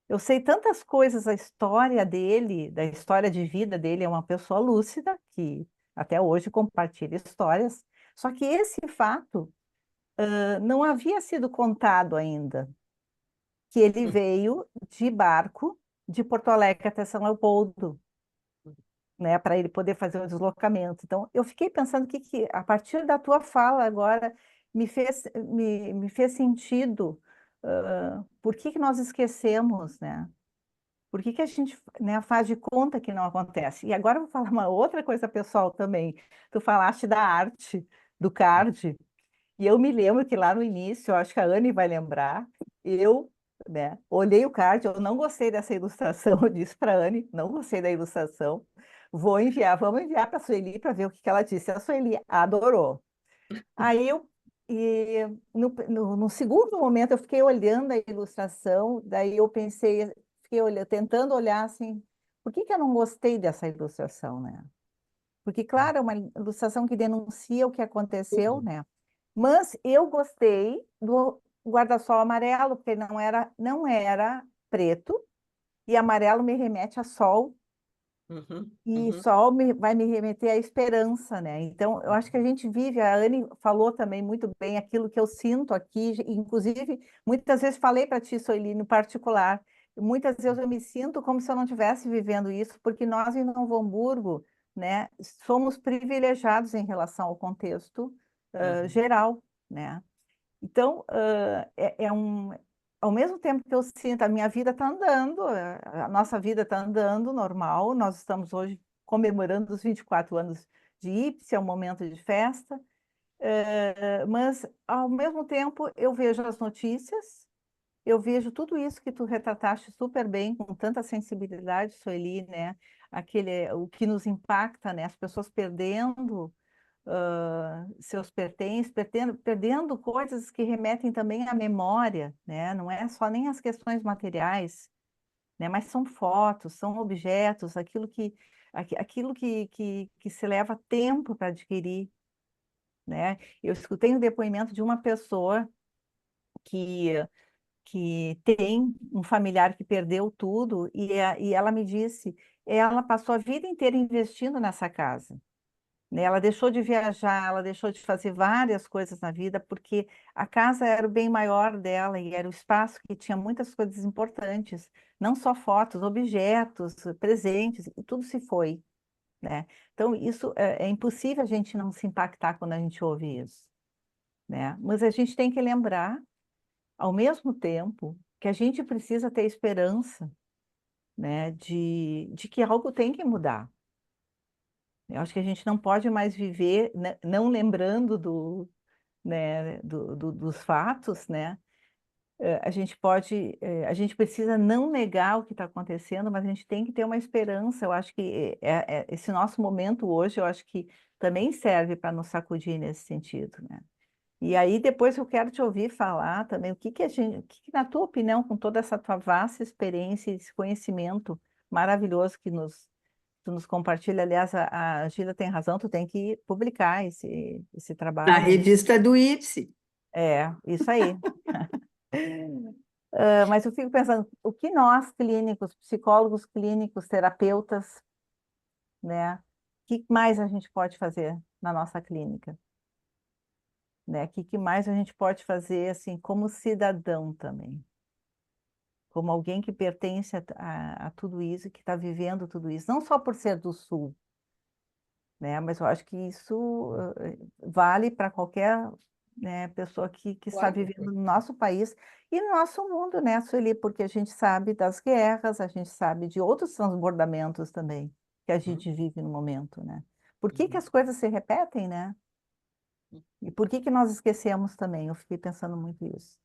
Eu sei tantas coisas, a história dele, da história de vida dele, é uma pessoa lúcida, que até hoje compartilha histórias. Só que esse fato, não havia sido contado ainda, que ele veio de barco de Porto Alegre até São Leopoldo, né, para ele poder fazer o deslocamento. Então, eu fiquei pensando que a partir da tua fala agora me fez sentido, por que nós esquecemos, né? Por que a gente, né, faz de conta que não acontece? E agora eu vou falar uma outra coisa pessoal também. Tu falaste da arte, do card, e eu me lembro que lá no início, eu acho que a Anne vai lembrar, eu, né, olhei o card, eu não gostei dessa ilustração, eu disse para a Anne, não gostei da ilustração, vamos enviar para a Sueli para ver o que que ela disse. A Sueli adorou. Aí eu, e no segundo momento, eu fiquei olhando a ilustração, daí eu pensei, fiquei olhando, tentando olhar assim, por que que eu não gostei dessa ilustração, né? Porque, claro, é uma ilustração que denuncia o que aconteceu, né? Mas eu gostei do guarda-sol amarelo, porque não era preto, e amarelo me remete a sol, Uhum, e uhum, sol vai me remeter à esperança, né? Então, eu acho que a gente vive, a Anne falou também muito bem aquilo que eu sinto aqui, inclusive, muitas vezes falei para ti, Soili, no particular, muitas vezes eu me sinto como se eu não estivesse vivendo isso, porque nós em Novo Hamburgo, né, somos privilegiados em relação ao contexto uhum. geral, né? Então, ao mesmo tempo que eu sinto, a minha vida está andando, a nossa vida está andando normal, nós estamos hoje comemorando os 24 anos de IPSE, é um momento de festa, mas, ao mesmo tempo, eu vejo as notícias, eu vejo tudo isso que tu retrataste super bem, com tanta sensibilidade, Sueli, né? O que nos impacta, né? As pessoas perdendo seus pertences, perdendo coisas que remetem também à memória, né? Não é só nem as questões materiais, né? Mas são fotos, são objetos, aquilo que se leva tempo para adquirir, né? Eu escutei um depoimento de uma pessoa que, que tem um familiar que perdeu tudo e ela me disse, ela passou a vida inteira investindo nessa casa, né? Ela deixou de viajar, ela deixou de fazer várias coisas na vida, porque a casa era o bem maior dela e era o espaço que tinha muitas coisas importantes, não só fotos, objetos, presentes, e tudo se foi, né? Então, isso é impossível a gente não se impactar quando a gente ouve isso, né? Mas a gente tem que lembrar, ao mesmo tempo, que a gente precisa ter esperança, né, de que algo tem que mudar. Eu acho que a gente não pode mais viver não lembrando né, dos fatos, né? A gente precisa não negar o que está acontecendo, mas a gente tem que ter uma esperança. Eu acho que esse nosso momento hoje, eu acho que também serve para nos sacudir nesse sentido, né? E aí depois eu quero te ouvir falar também na tua opinião, com toda essa tua vasta experiência, esse conhecimento maravilhoso que tu nos compartilha. Aliás, a Gila tem razão, tu tem que publicar esse Na trabalho, né? revista do IPSE. É, isso aí. Mas eu fico pensando, o que nós, clínicos, psicólogos clínicos, terapeutas, né? O que mais a gente pode fazer na nossa clínica, né? O que mais a gente pode fazer, assim, como cidadão também? Como alguém que pertence a tudo isso, que está vivendo tudo isso, não só por ser do Sul, né? Mas eu acho que isso vale para qualquer, né, pessoa que está Claro. vivendo no nosso país e no nosso mundo, né, Sueli? Porque a gente sabe das guerras, a gente sabe de outros transbordamentos também que a Uhum, gente vive no momento, né? Por que uhum. as coisas se repetem, né? E por que nós esquecemos também? Eu fiquei pensando muito isso.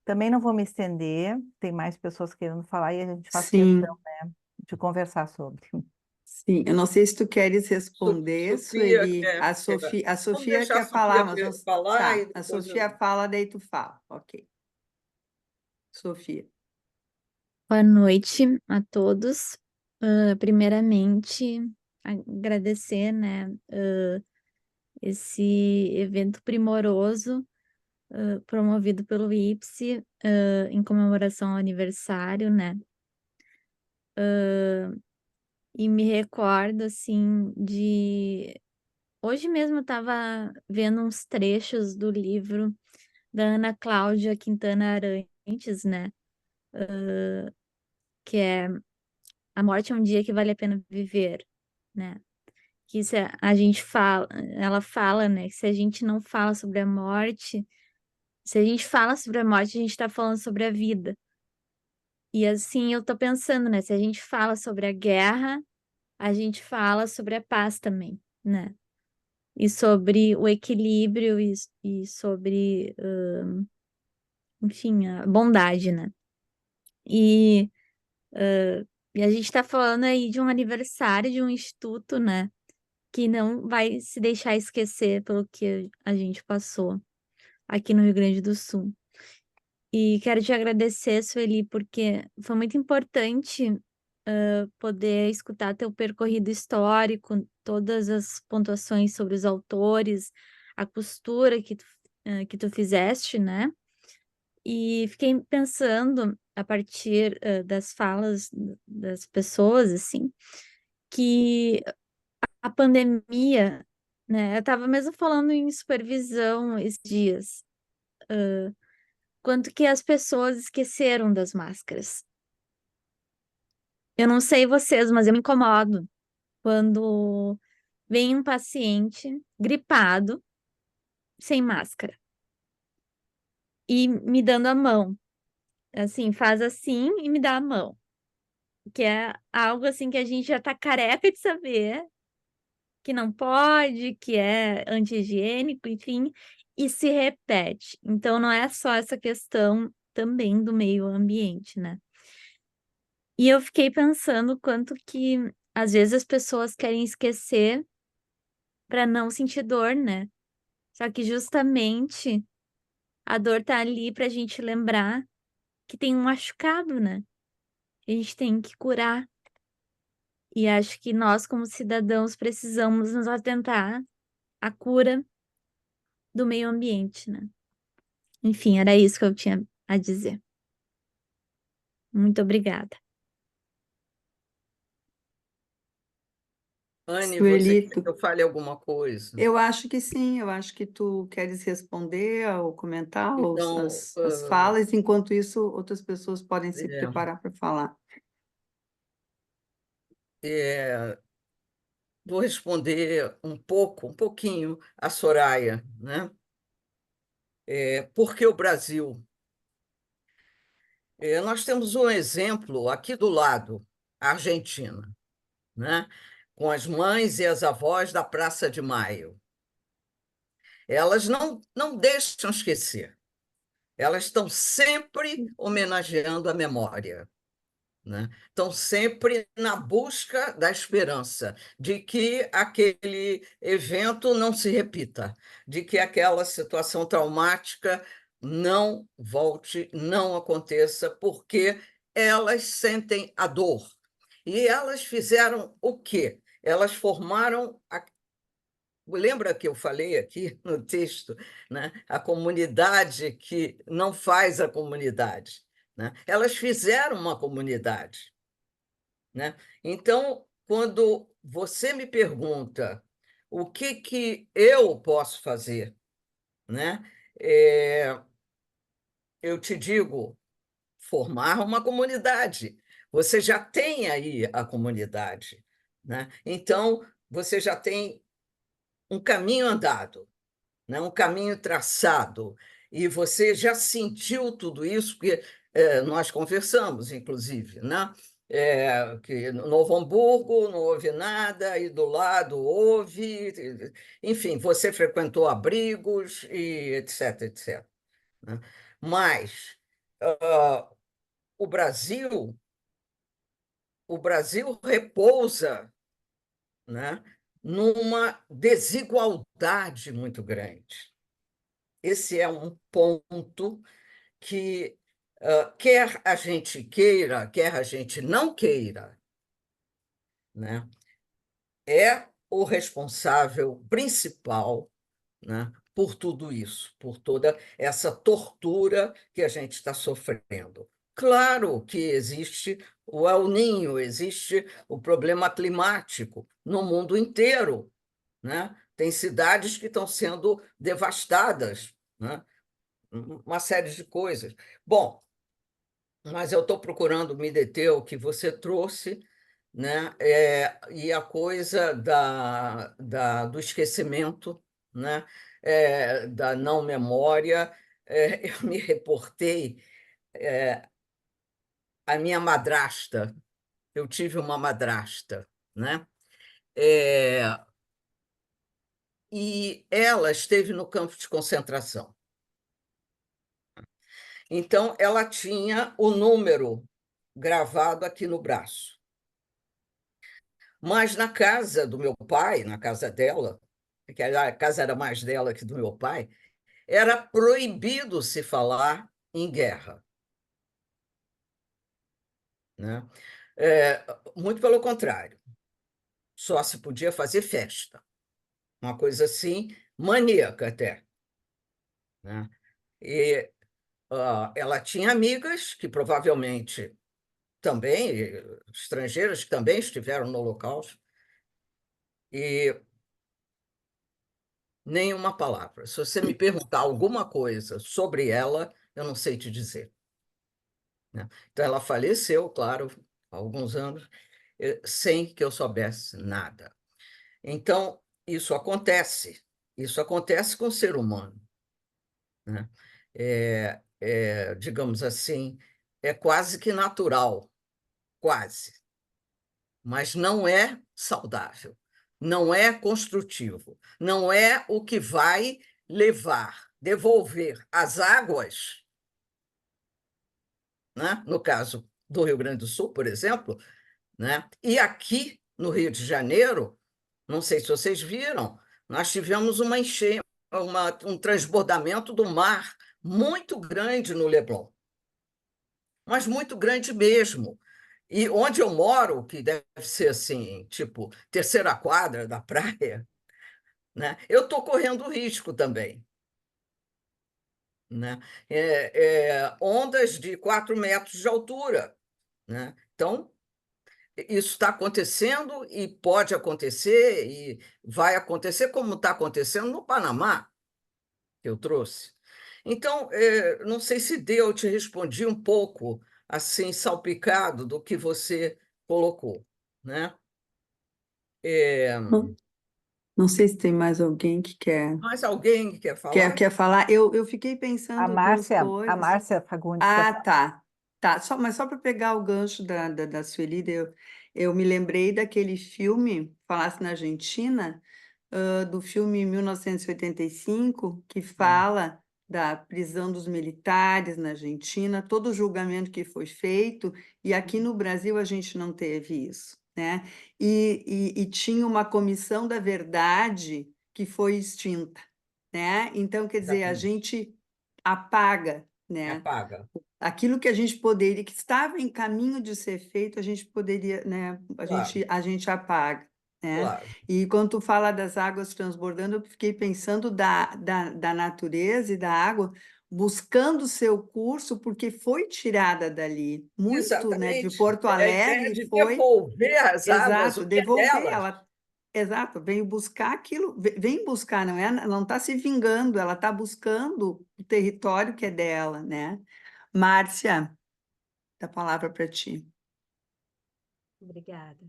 Também não vou me estender, tem mais pessoas querendo falar e a gente faz questão Sim, de conversar sobre. Sim, eu não sei se tu queres responder, Sofia Sueli. quer. A Vamos Sofia deixar a quer falar, Sofia mas não... falar e Tá, a depois Sofia eu. fala, daí tu fala. Ok. Sofia. Boa noite a todos. Primeiramente, agradecer, né, esse evento primoroso, promovido pelo IPSE, em comemoração ao aniversário, né? E me recordo, assim, de... Hoje mesmo eu estava vendo uns trechos do livro da Ana Cláudia Quintana Arantes, né? Que é A Morte é um Dia que Vale a Pena Viver, né? Que se a gente fala, ela fala, né, que se a gente não fala sobre a morte, se a gente fala sobre a morte, a gente está falando sobre a vida. E assim eu tô pensando, né, se a gente fala sobre a guerra, a gente fala sobre a paz também, né? E sobre o equilíbrio e sobre, enfim, a bondade, né? E, e a gente está falando aí de um aniversário de um instituto, né? Que não vai se deixar esquecer pelo que a gente passou aqui no Rio Grande do Sul. E quero te agradecer, Sueli, porque foi muito importante poder escutar teu percorrido histórico, todas as pontuações sobre os autores, a costura que tu fizeste, né? E fiquei pensando, a partir das falas das pessoas, assim, que a pandemia, né? Eu estava mesmo falando em supervisão esses dias, quanto que as pessoas esqueceram das máscaras. Eu não sei vocês, mas eu me incomodo quando vem um paciente gripado, sem máscara, e me dando a mão. Assim, faz assim e me dá a mão. Que é algo assim que a gente já tá careca de saber que não pode, que é anti-higiênico, enfim, e se repete. Então, não é só essa questão também do meio ambiente, né? E eu fiquei pensando quanto que às vezes as pessoas querem esquecer para não sentir dor, né? Só que justamente a dor tá ali pra gente lembrar que tem um machucado, né? A gente tem que curar. E acho que nós, como cidadãos, precisamos nos atentar à cura do meio ambiente, né? Enfim, era isso que eu tinha a dizer. Muito obrigada. Anne, você Sueli, quer que eu fale alguma coisa? eu acho que sim, eu acho que tu queres responder ou comentar Então, as falas, enquanto isso, outras pessoas podem se é, preparar para falar. é, vou responder um pouquinho a Soraya, né? Por que o Brasil? Nós temos um exemplo aqui do lado, a Argentina, né? Com as mães e as avós da Praça de Maio. Elas não deixam esquecer, elas estão sempre homenageando a memória, né? Estão sempre na busca da esperança de que aquele evento não se repita, de que aquela situação traumática não volte, não aconteça, porque elas sentem a dor. E elas fizeram o quê? Elas formaram lembra que eu falei aqui no texto, né? A comunidade que não faz a comunidade, né? Elas fizeram uma comunidade, né? Então, quando você me pergunta o que eu posso fazer, né? É, eu te digo, formar uma comunidade. Você já tem aí a comunidade, né? Então, você já tem um caminho andado, né? Um caminho traçado. E você já sentiu tudo isso, porque nós conversamos, inclusive, né? Que no Novo Hamburgo não houve nada, e do lado houve. Enfim, você frequentou abrigos e etc, etc. Né? Mas o Brasil, o Brasil repousa né, numa desigualdade muito grande. Esse é um ponto que, quer a gente queira, quer a gente não queira, né, é o responsável principal, né, por tudo isso, por toda essa tortura que a gente está sofrendo. Claro que existe o El Niño, existe o problema climático no mundo inteiro, né? Tem cidades que estão sendo devastadas, né? Uma série de coisas. Bom, mas eu estou procurando me deter ao que você trouxe, né? E a coisa do esquecimento, né? Da não memória. Eu me reportei à minha madrasta. Eu tive uma madrasta, né? É, e ela esteve no campo de concentração. Então, ela tinha o número gravado aqui no braço. Mas na casa do meu pai, na casa dela, que a casa era mais dela que do meu pai, era proibido se falar em guerra, né? Muito pelo contrário, só se podia fazer festa, uma coisa assim, maníaca até, né? E ela tinha amigas que provavelmente também, estrangeiras que também estiveram no Holocausto, e nenhuma palavra. Se você me perguntar alguma coisa sobre ela, eu não sei te dizer, né? Então, ela faleceu, claro, há alguns anos, sem que eu soubesse nada. Então, isso acontece com o ser humano, né? Digamos assim, é quase que natural, quase, mas não é saudável, não é construtivo, não é o que vai devolver as águas, né? No caso do Rio Grande do Sul, por exemplo, né? E aqui no Rio de Janeiro, não sei se vocês viram, nós tivemos uma enchente, um transbordamento do mar muito grande no Leblon, mas muito grande mesmo. E onde eu moro, que deve ser assim, tipo, terceira quadra da praia, né? Eu estou correndo risco também, né? Ondas de 4 metros de altura, né? Então, isso está acontecendo e pode acontecer e vai acontecer, como está acontecendo no Panamá, que eu trouxe. Então, não sei se eu te respondi um pouco assim, salpicado do que você colocou, né? Não, não sei se tem mais alguém que quer, Mais alguém que quer quer, falar? quer falar. Eu fiquei A pensando duas Márcia, a coisas. Márcia Fagundes quer Ah, falar. tá. Tá, mas só para pegar o gancho da Sueli, eu me lembrei daquele filme, falasse na Argentina, do filme 1985, que fala da prisão dos militares na Argentina, todo o julgamento que foi feito, e aqui no Brasil a gente não teve isso, né? E tinha uma comissão da verdade que foi extinta, né? Então, quer dizer, a Exatamente. gente apaga, né? Apaga. Aquilo que a gente poderia, que estava em caminho de ser feito, a gente poderia, né? Claro, A gente apaga, né? claro. E quando tu fala das águas transbordando, eu fiquei pensando da natureza e da água buscando seu curso, porque foi tirada dali. Muito, né? De Exatamente. Porto É a ideia Alegre de foi, devolver às águas exato, o que é devolver. delas. Ela, exato, veio buscar aquilo, vem buscar, não está se vingando, ela está buscando o território que é dela, né? Márcia, dá a palavra para ti. Obrigada.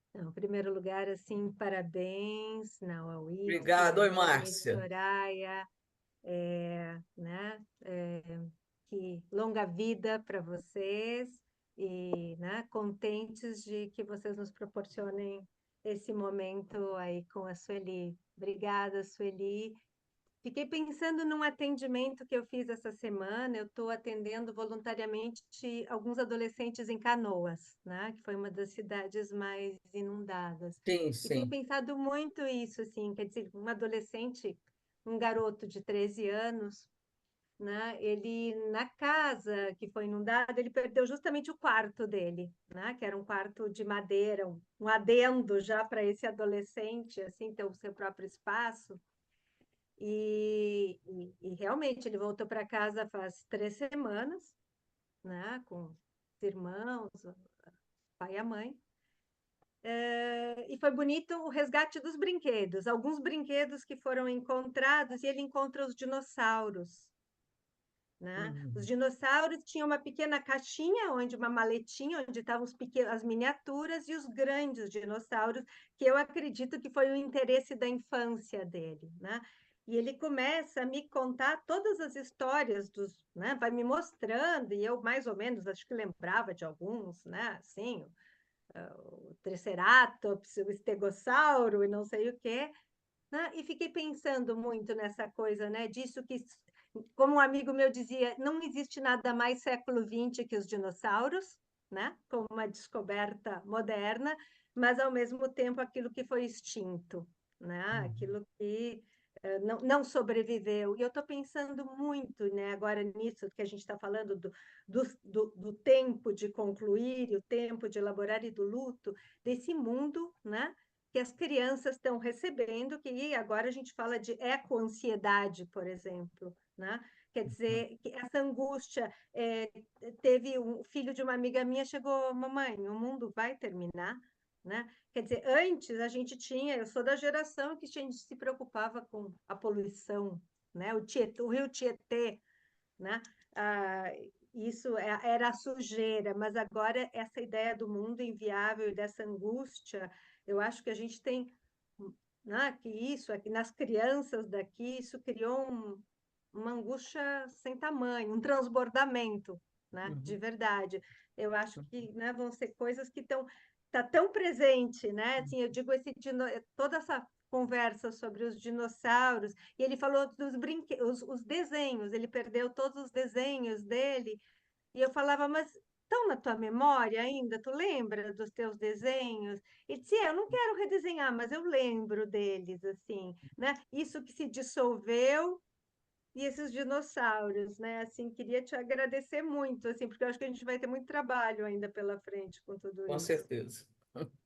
Então, em primeiro lugar, assim, parabéns ao IPSE, Obrigado, à oi, noite, Márcia. Soraya, né, que longa vida para vocês e, né, contentes de que vocês nos proporcionem esse momento aí com a Sueli. Obrigada, Sueli. Fiquei pensando num atendimento que eu fiz essa semana. Eu estou atendendo voluntariamente alguns adolescentes em Canoas, né? Que foi uma das cidades mais inundadas. Sim, E tenho sim. pensado muito isso, assim, quer dizer, um adolescente, um garoto de 13 anos, né? Ele, na casa que foi inundada, ele perdeu justamente o quarto dele, né? Que era um quarto de madeira, um adendo já para esse adolescente, assim, ter o seu próprio espaço. E realmente ele voltou para casa faz 3 semanas, né? Com os irmãos, o pai e a mãe. E foi bonito o resgate dos brinquedos, alguns brinquedos que foram encontrados, e ele encontra os dinossauros, né? Os dinossauros tinham uma pequena caixinha, onde uma maletinha, onde estavam as miniaturas, e os grandes dinossauros, que eu acredito que foi o interesse da infância dele, né? E ele começa a me contar todas as histórias né? Vai me mostrando, e eu mais ou menos acho que lembrava de alguns, né? Assim, o Triceratops, o Estegossauro e não sei o quê, né? E fiquei pensando muito nessa coisa, né? Disso que, como um amigo meu dizia, não existe nada mais século XX que os dinossauros, né? Como uma descoberta moderna, mas ao mesmo tempo aquilo que foi extinto, né? Aquilo que não sobreviveu. E eu estou pensando muito, né, agora nisso que a gente está falando do tempo de concluir, e o tempo de elaborar e do luto, desse mundo, né? Que as crianças estão recebendo, que agora a gente fala de ecoansiedade, por exemplo, né? Quer dizer, que essa angústia, teve um filho de uma amiga minha, chegou, mamãe, o mundo vai terminar, né? Quer dizer, antes a gente tinha, eu sou da geração que a gente se preocupava com a poluição, né? O rio Tietê, né? Ah, isso era a sujeira, mas agora essa ideia do mundo inviável e dessa angústia, eu acho que a gente tem, né, que isso aqui nas crianças daqui, isso criou uma angústia sem tamanho, um transbordamento, né, de verdade. Eu acho que, né, vão ser coisas que tá tão presente, né? Assim, eu digo toda essa conversa sobre os dinossauros, e ele falou dos brinquedos, os desenhos, ele perdeu todos os desenhos dele, e eu falava, mas estão na tua memória ainda? Tu lembra dos teus desenhos? E dizia, eu não quero redesenhar, mas eu lembro deles, assim, né? Isso que se dissolveu e esses dinossauros, né? Assim, queria te agradecer muito, assim, porque eu acho que a gente vai ter muito trabalho ainda pela frente com tudo Com isso. certeza.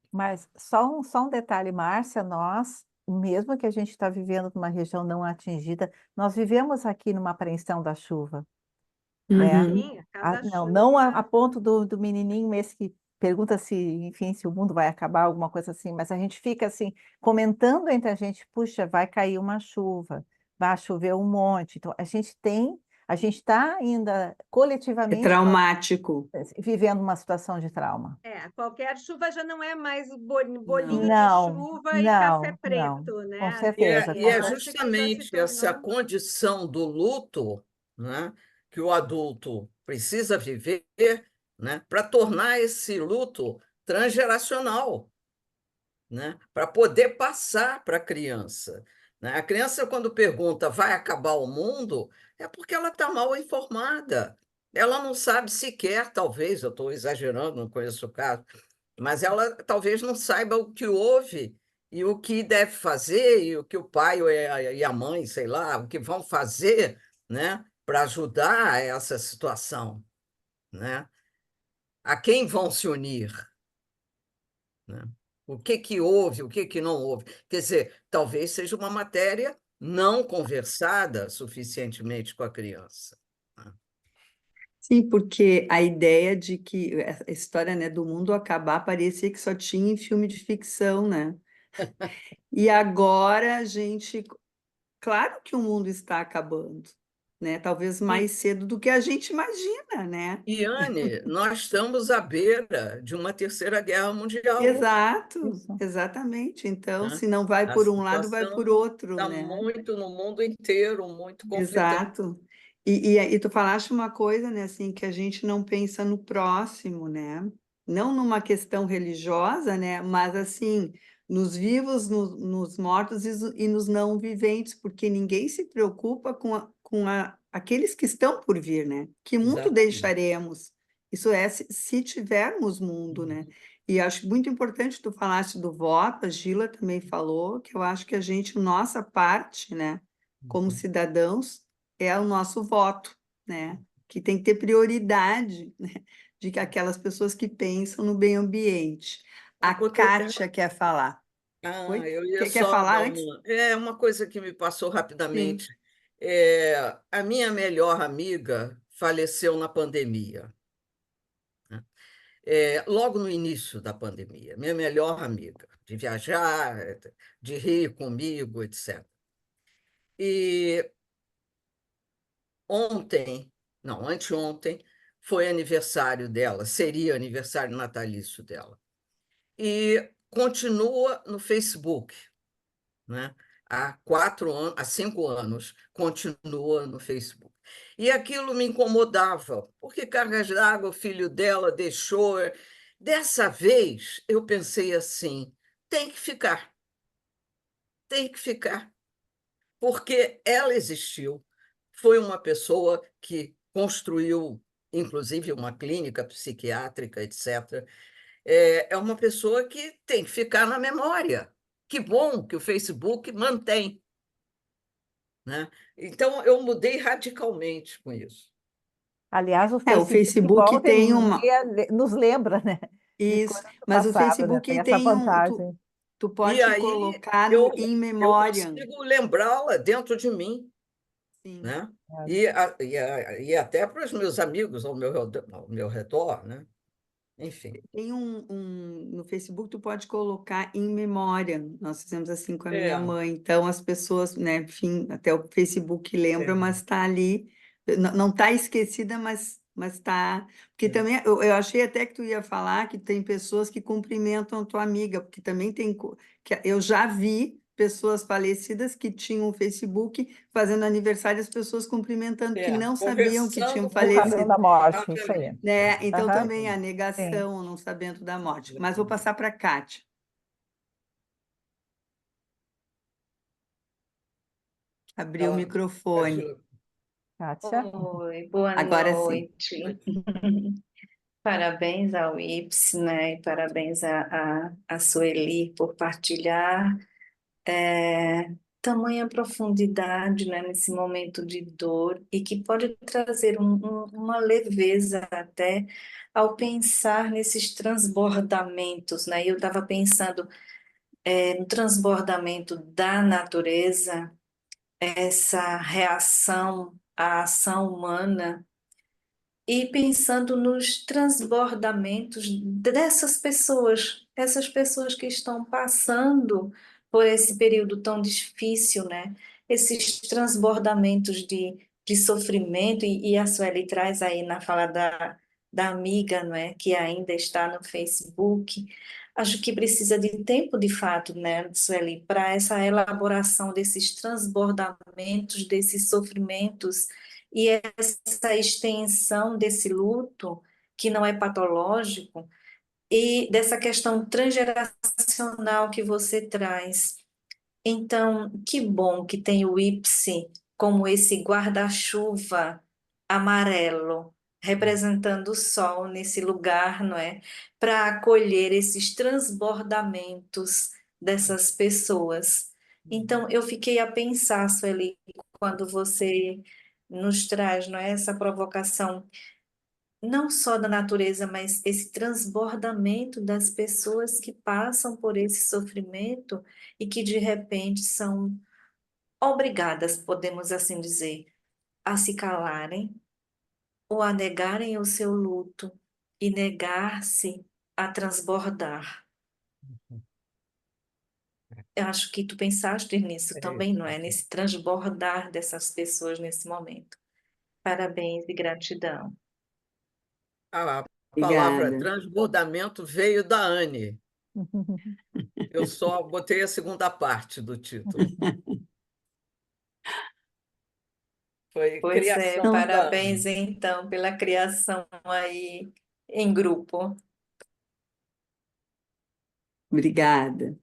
Mas só um detalhe, Márcia, nós, mesmo que a gente está vivendo numa região não atingida, nós vivemos aqui numa apreensão da chuva, né? Uhum. Sim, a cada Não a chuva. ponto do menininho esse que pergunta se, enfim, se o mundo vai acabar, alguma coisa assim, mas a gente fica assim, comentando entre a gente, puxa, vai cair uma chuva, vai chover um monte. Então, a gente está ainda É coletivamente traumático. vivendo uma situação de trauma. Qualquer chuva já não é mais Não. bolinho de Não, chuva e café não, não, preto, né? com Assim, certeza, E com é eu certeza. acho que já se justamente essa tornou. condição do luto, né, que o adulto precisa viver, né, para tornar esse luto transgeracional, né, para poder passar para a criança. Né? A criança, quando pergunta vai acabar o mundo, é porque ela está mal informada. Ela não sabe sequer, talvez, eu estou exagerando, não conheço o caso, mas ela talvez não saiba o que houve e o que deve fazer, e o que o pai e a mãe, sei lá, o que vão fazer, né, para ajudar essa situação, né? A quem vão se unir, né? O que houve, o que não houve. Quer dizer, talvez seja uma matéria não conversada suficientemente com a criança. Né? Sim, porque a ideia de que a história, né, do mundo acabar parecia que só tinha em filme de ficção, né? E agora a gente, claro que o mundo está acabando, né? Talvez E, mais cedo do que a gente imagina, né? Anne, nós estamos à beira de uma terceira guerra mundial. Exato, Isso. exatamente. Então, Né? se não vai A por um lado, vai por situação outro, está né? muito no mundo inteiro, muito conflitante. Exato. E tu falaste uma coisa, né, assim, que a gente não pensa no próximo, né? Não numa questão religiosa, né, mas assim, nos vivos, nos mortos e nos não viventes, porque ninguém se preocupa com aqueles que estão por vir, né? Que mundo Exatamente. deixaremos? Isso é se tivermos mundo, né? E acho muito importante tu falaste do voto, a Gila também falou, que eu acho que a gente, nossa parte, né, como cidadãos, é o nosso voto, né? Que tem que ter prioridade, né? De que aquelas pessoas que pensam no meio ambiente. A Porque eu tenho... Kátia quer falar. Oi? eu ia Quer só falar dar antes? uma coisa que me passou Sim. rapidamente. A minha melhor amiga faleceu na pandemia, né? Logo no início da pandemia, minha melhor amiga, de viajar, de rir comigo, etc. E ontem, não, anteontem, foi aniversário dela, seria aniversário natalício dela. E continua no Facebook, né? Há 4 anos, há 5 anos, continua no Facebook. E aquilo me incomodava, porque cargas d'água, o filho dela deixou. Dessa vez, eu pensei assim: tem que ficar, tem que ficar, porque ela existiu, foi uma pessoa que construiu, inclusive, uma clínica psiquiátrica, etc. É uma pessoa que tem que ficar na memória. Que bom que o Facebook mantém, né? Então, eu mudei radicalmente com isso. Aliás, o O Facebook Facebook volta e tem uma... meia nos lembra, né, de Isso, coisas do mas o passado, né? Facebook Tem essa tem vantagem. tu E pode aí colocar no eu, in eu memoriam. consigo lembrá-la dentro de mim, Sim. né? É. E até para os meus amigos ao meu redor, né? Enfim. Tem no Facebook, tu pode colocar em memória. Nós fizemos assim com a minha mãe. Então, as pessoas, né, enfim, até o Facebook lembra, mas está ali. Não está esquecida, mas está. Porque também, eu achei até que tu ia falar que tem pessoas que cumprimentam a tua amiga, porque também tem. Que eu já vi pessoas falecidas que tinham o Facebook fazendo aniversário, as pessoas cumprimentando, que não sabiam que tinham Conversando No caminho da falecido. morte, isso aí. Né? Então, Aham, também a sim. negação, não sabendo da morte. Mas vou passar para a Kátia. Abriu o microfone. Kátia? Oi, boa Agora sim. noite. Parabéns ao Ips, né? E parabéns a Sueli por partilhar tamanha profundidade, né, nesse momento de dor e que pode trazer uma leveza até ao pensar nesses transbordamentos, né? Eu estava pensando no transbordamento da natureza, essa reação à ação humana e pensando nos transbordamentos dessas pessoas, essas pessoas que estão passando por esse período tão difícil, né? Esses transbordamentos de sofrimento, e a Sueli traz aí na fala da amiga, não é? Que ainda está no Facebook. Acho que precisa de tempo, de fato, né, Sueli, para essa elaboração desses transbordamentos, desses sofrimentos e essa extensão desse luto, que não é patológico, e dessa questão transgeracional que você traz. Então, que bom que tem o IPSI como esse guarda-chuva amarelo, representando o sol nesse lugar, não é? Para acolher esses transbordamentos dessas pessoas. Então, eu fiquei a pensar, Sueli, quando você nos traz, não é, essa provocação, não só da natureza, mas esse transbordamento das pessoas que passam por esse sofrimento e que de repente são obrigadas, podemos assim dizer, a se calarem ou a negarem o seu luto e negar-se a transbordar. Eu acho que tu pensaste nisso também, não é? Nesse transbordar dessas pessoas nesse momento. Parabéns e gratidão. A palavra Obrigada. transbordamento veio da Anne. Eu só botei a segunda parte do título. Foi Pois é, criação da parabéns Anne. então pela criação aí em grupo. Obrigada.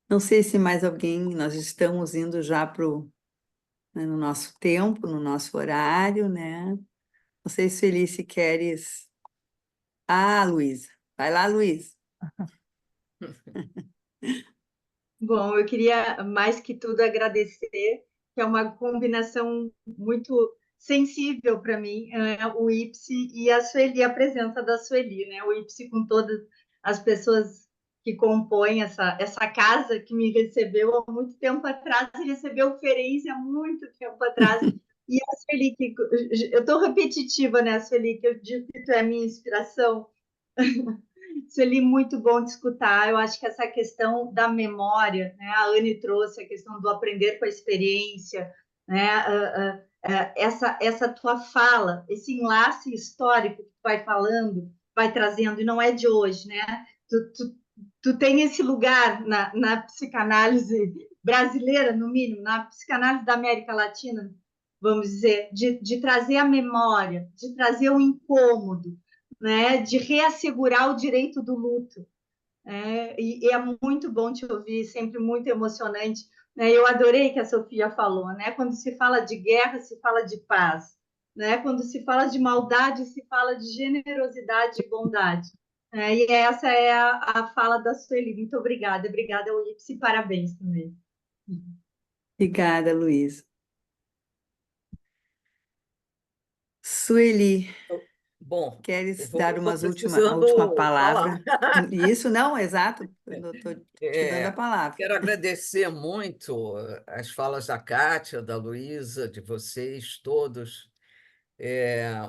Não sei se mais alguém, nós estamos indo já no nosso tempo, no nosso horário, né? Não sei se Felice queres... Ah, Luísa. Vai lá, Luísa. Bom, eu queria mais que tudo agradecer, que é uma combinação muito sensível para mim, o IPSE e a Sueli, a presença da Sueli, né? O IPSE com todas as pessoas que compõem essa casa que me recebeu há muito tempo atrás, e recebeu o Ferenc há muito tempo atrás. E a Sueli, que eu estou repetitiva, né, Sueli, que eu digo que tu é a minha inspiração. Sueli, muito bom de escutar. Eu acho que essa questão da memória, né? A Anne trouxe a questão do aprender com a experiência, né? Essa tua fala, esse enlace histórico que tu vai falando, vai trazendo, e não é de hoje, né? Tu tem esse lugar na psicanálise brasileira, no mínimo, na psicanálise da América Latina, vamos dizer, de trazer a memória, de trazer o incômodo, né, de reassegurar o direito do luto. E é muito bom te ouvir, sempre muito emocionante. Né? Eu adorei que a Sofia falou, né? Quando se fala de guerra, se fala de paz. Né? Quando se fala de maldade, se fala de generosidade e bondade. E essa é a fala da Sueli. Muito obrigada. Obrigada ao IPSE e parabéns também. Obrigada, Luísa. Sueli, Bom, queres eu dar estou a última precisando palavra? falar. Isso, não, exato. Eu estou te dando a palavra. Quero agradecer muito as falas da Kátia, da Luísa, de vocês todos.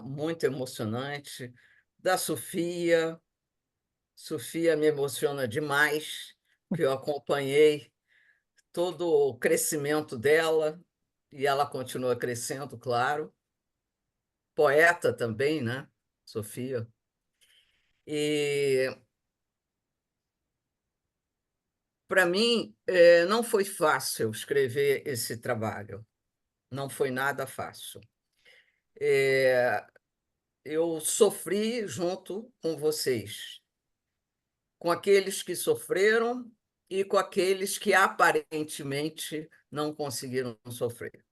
Muito emocionante. Da Sofia. Sofia me emociona demais, que eu acompanhei todo o crescimento dela, e ela continua crescendo, claro. Poeta também, né, Sofia? E, para mim, não foi fácil escrever esse trabalho, não foi nada fácil. Eu sofri junto com vocês, com aqueles que sofreram e com aqueles que aparentemente não conseguiram sofrer.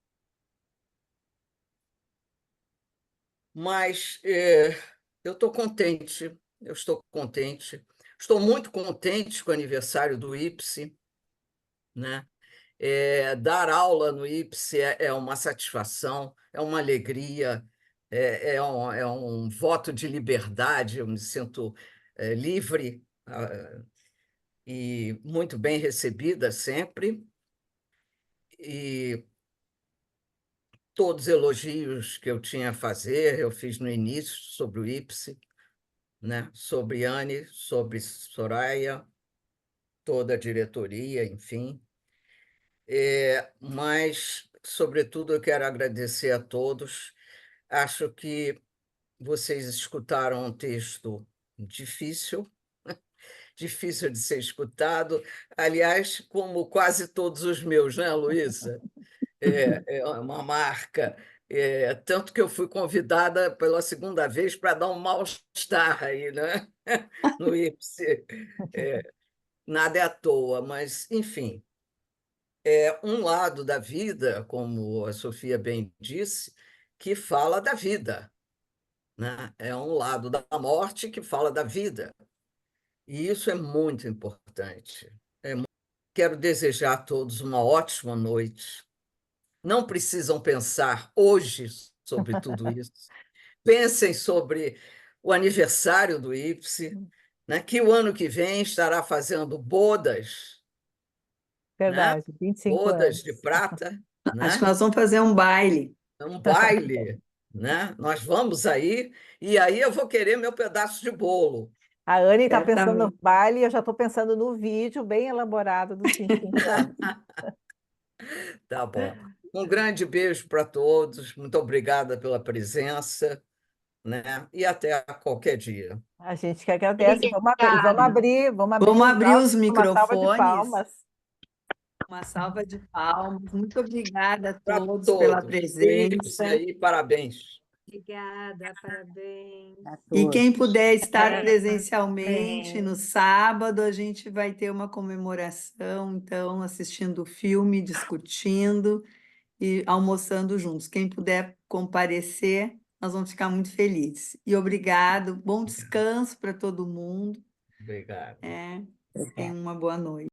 Mas eu estou contente, estou muito contente com o aniversário do IPSE, né? Dar aula no IPSE é uma satisfação, é uma alegria, é um voto de liberdade, eu me sinto livre e muito bem recebida sempre, e todos os elogios que eu tinha a fazer, eu fiz no início sobre o IPSE, né? Sobre Anne, sobre Soraya, toda a diretoria, enfim. Mas, sobretudo, eu quero agradecer a todos. Acho que vocês escutaram um texto difícil, difícil de ser escutado. Aliás, como quase todos os meus, né, Luísa? É uma marca. Tanto que eu fui convidada pela segunda vez para dar um mal-estar aí, né? No IPSE. Nada é à toa, mas, enfim, é um lado da vida, como a Sofia bem disse, que fala da vida, né? É um lado da morte que fala da vida. E isso é muito importante. Quero desejar a todos uma ótima noite. Não precisam pensar hoje sobre tudo isso. Pensem sobre o aniversário do IPSE, né, que o ano que vem estará fazendo bodas, né? Verdade, 25 Bodas de anos. prata, Acho que né? nós vamos fazer um baile. Um baile, né? Nós vamos aí, e aí eu vou querer meu pedaço de bolo. A Anne está pensando no Certamente. baile e eu já estou pensando no vídeo bem elaborado dos 25 anos. Tá bom. Um grande beijo para todos, muito obrigada pela presença, né? E até qualquer dia. A gente que agradece. Obrigada. Vamos abrir Vamos os abrir os uma salva de microfones. palmas. Uma salva de palmas. Muito obrigada a Para todos pela todos. presença. E aí, parabéns. Obrigada, parabéns. A E todos. quem puder estar É, presencialmente no sábado, a gente vai ter uma comemoração, então, assistindo o filme, discutindo e almoçando juntos. Quem puder comparecer, nós vamos ficar muito felizes. E obrigado, bom descanso para todo mundo. Obrigado. Tenham uma boa noite.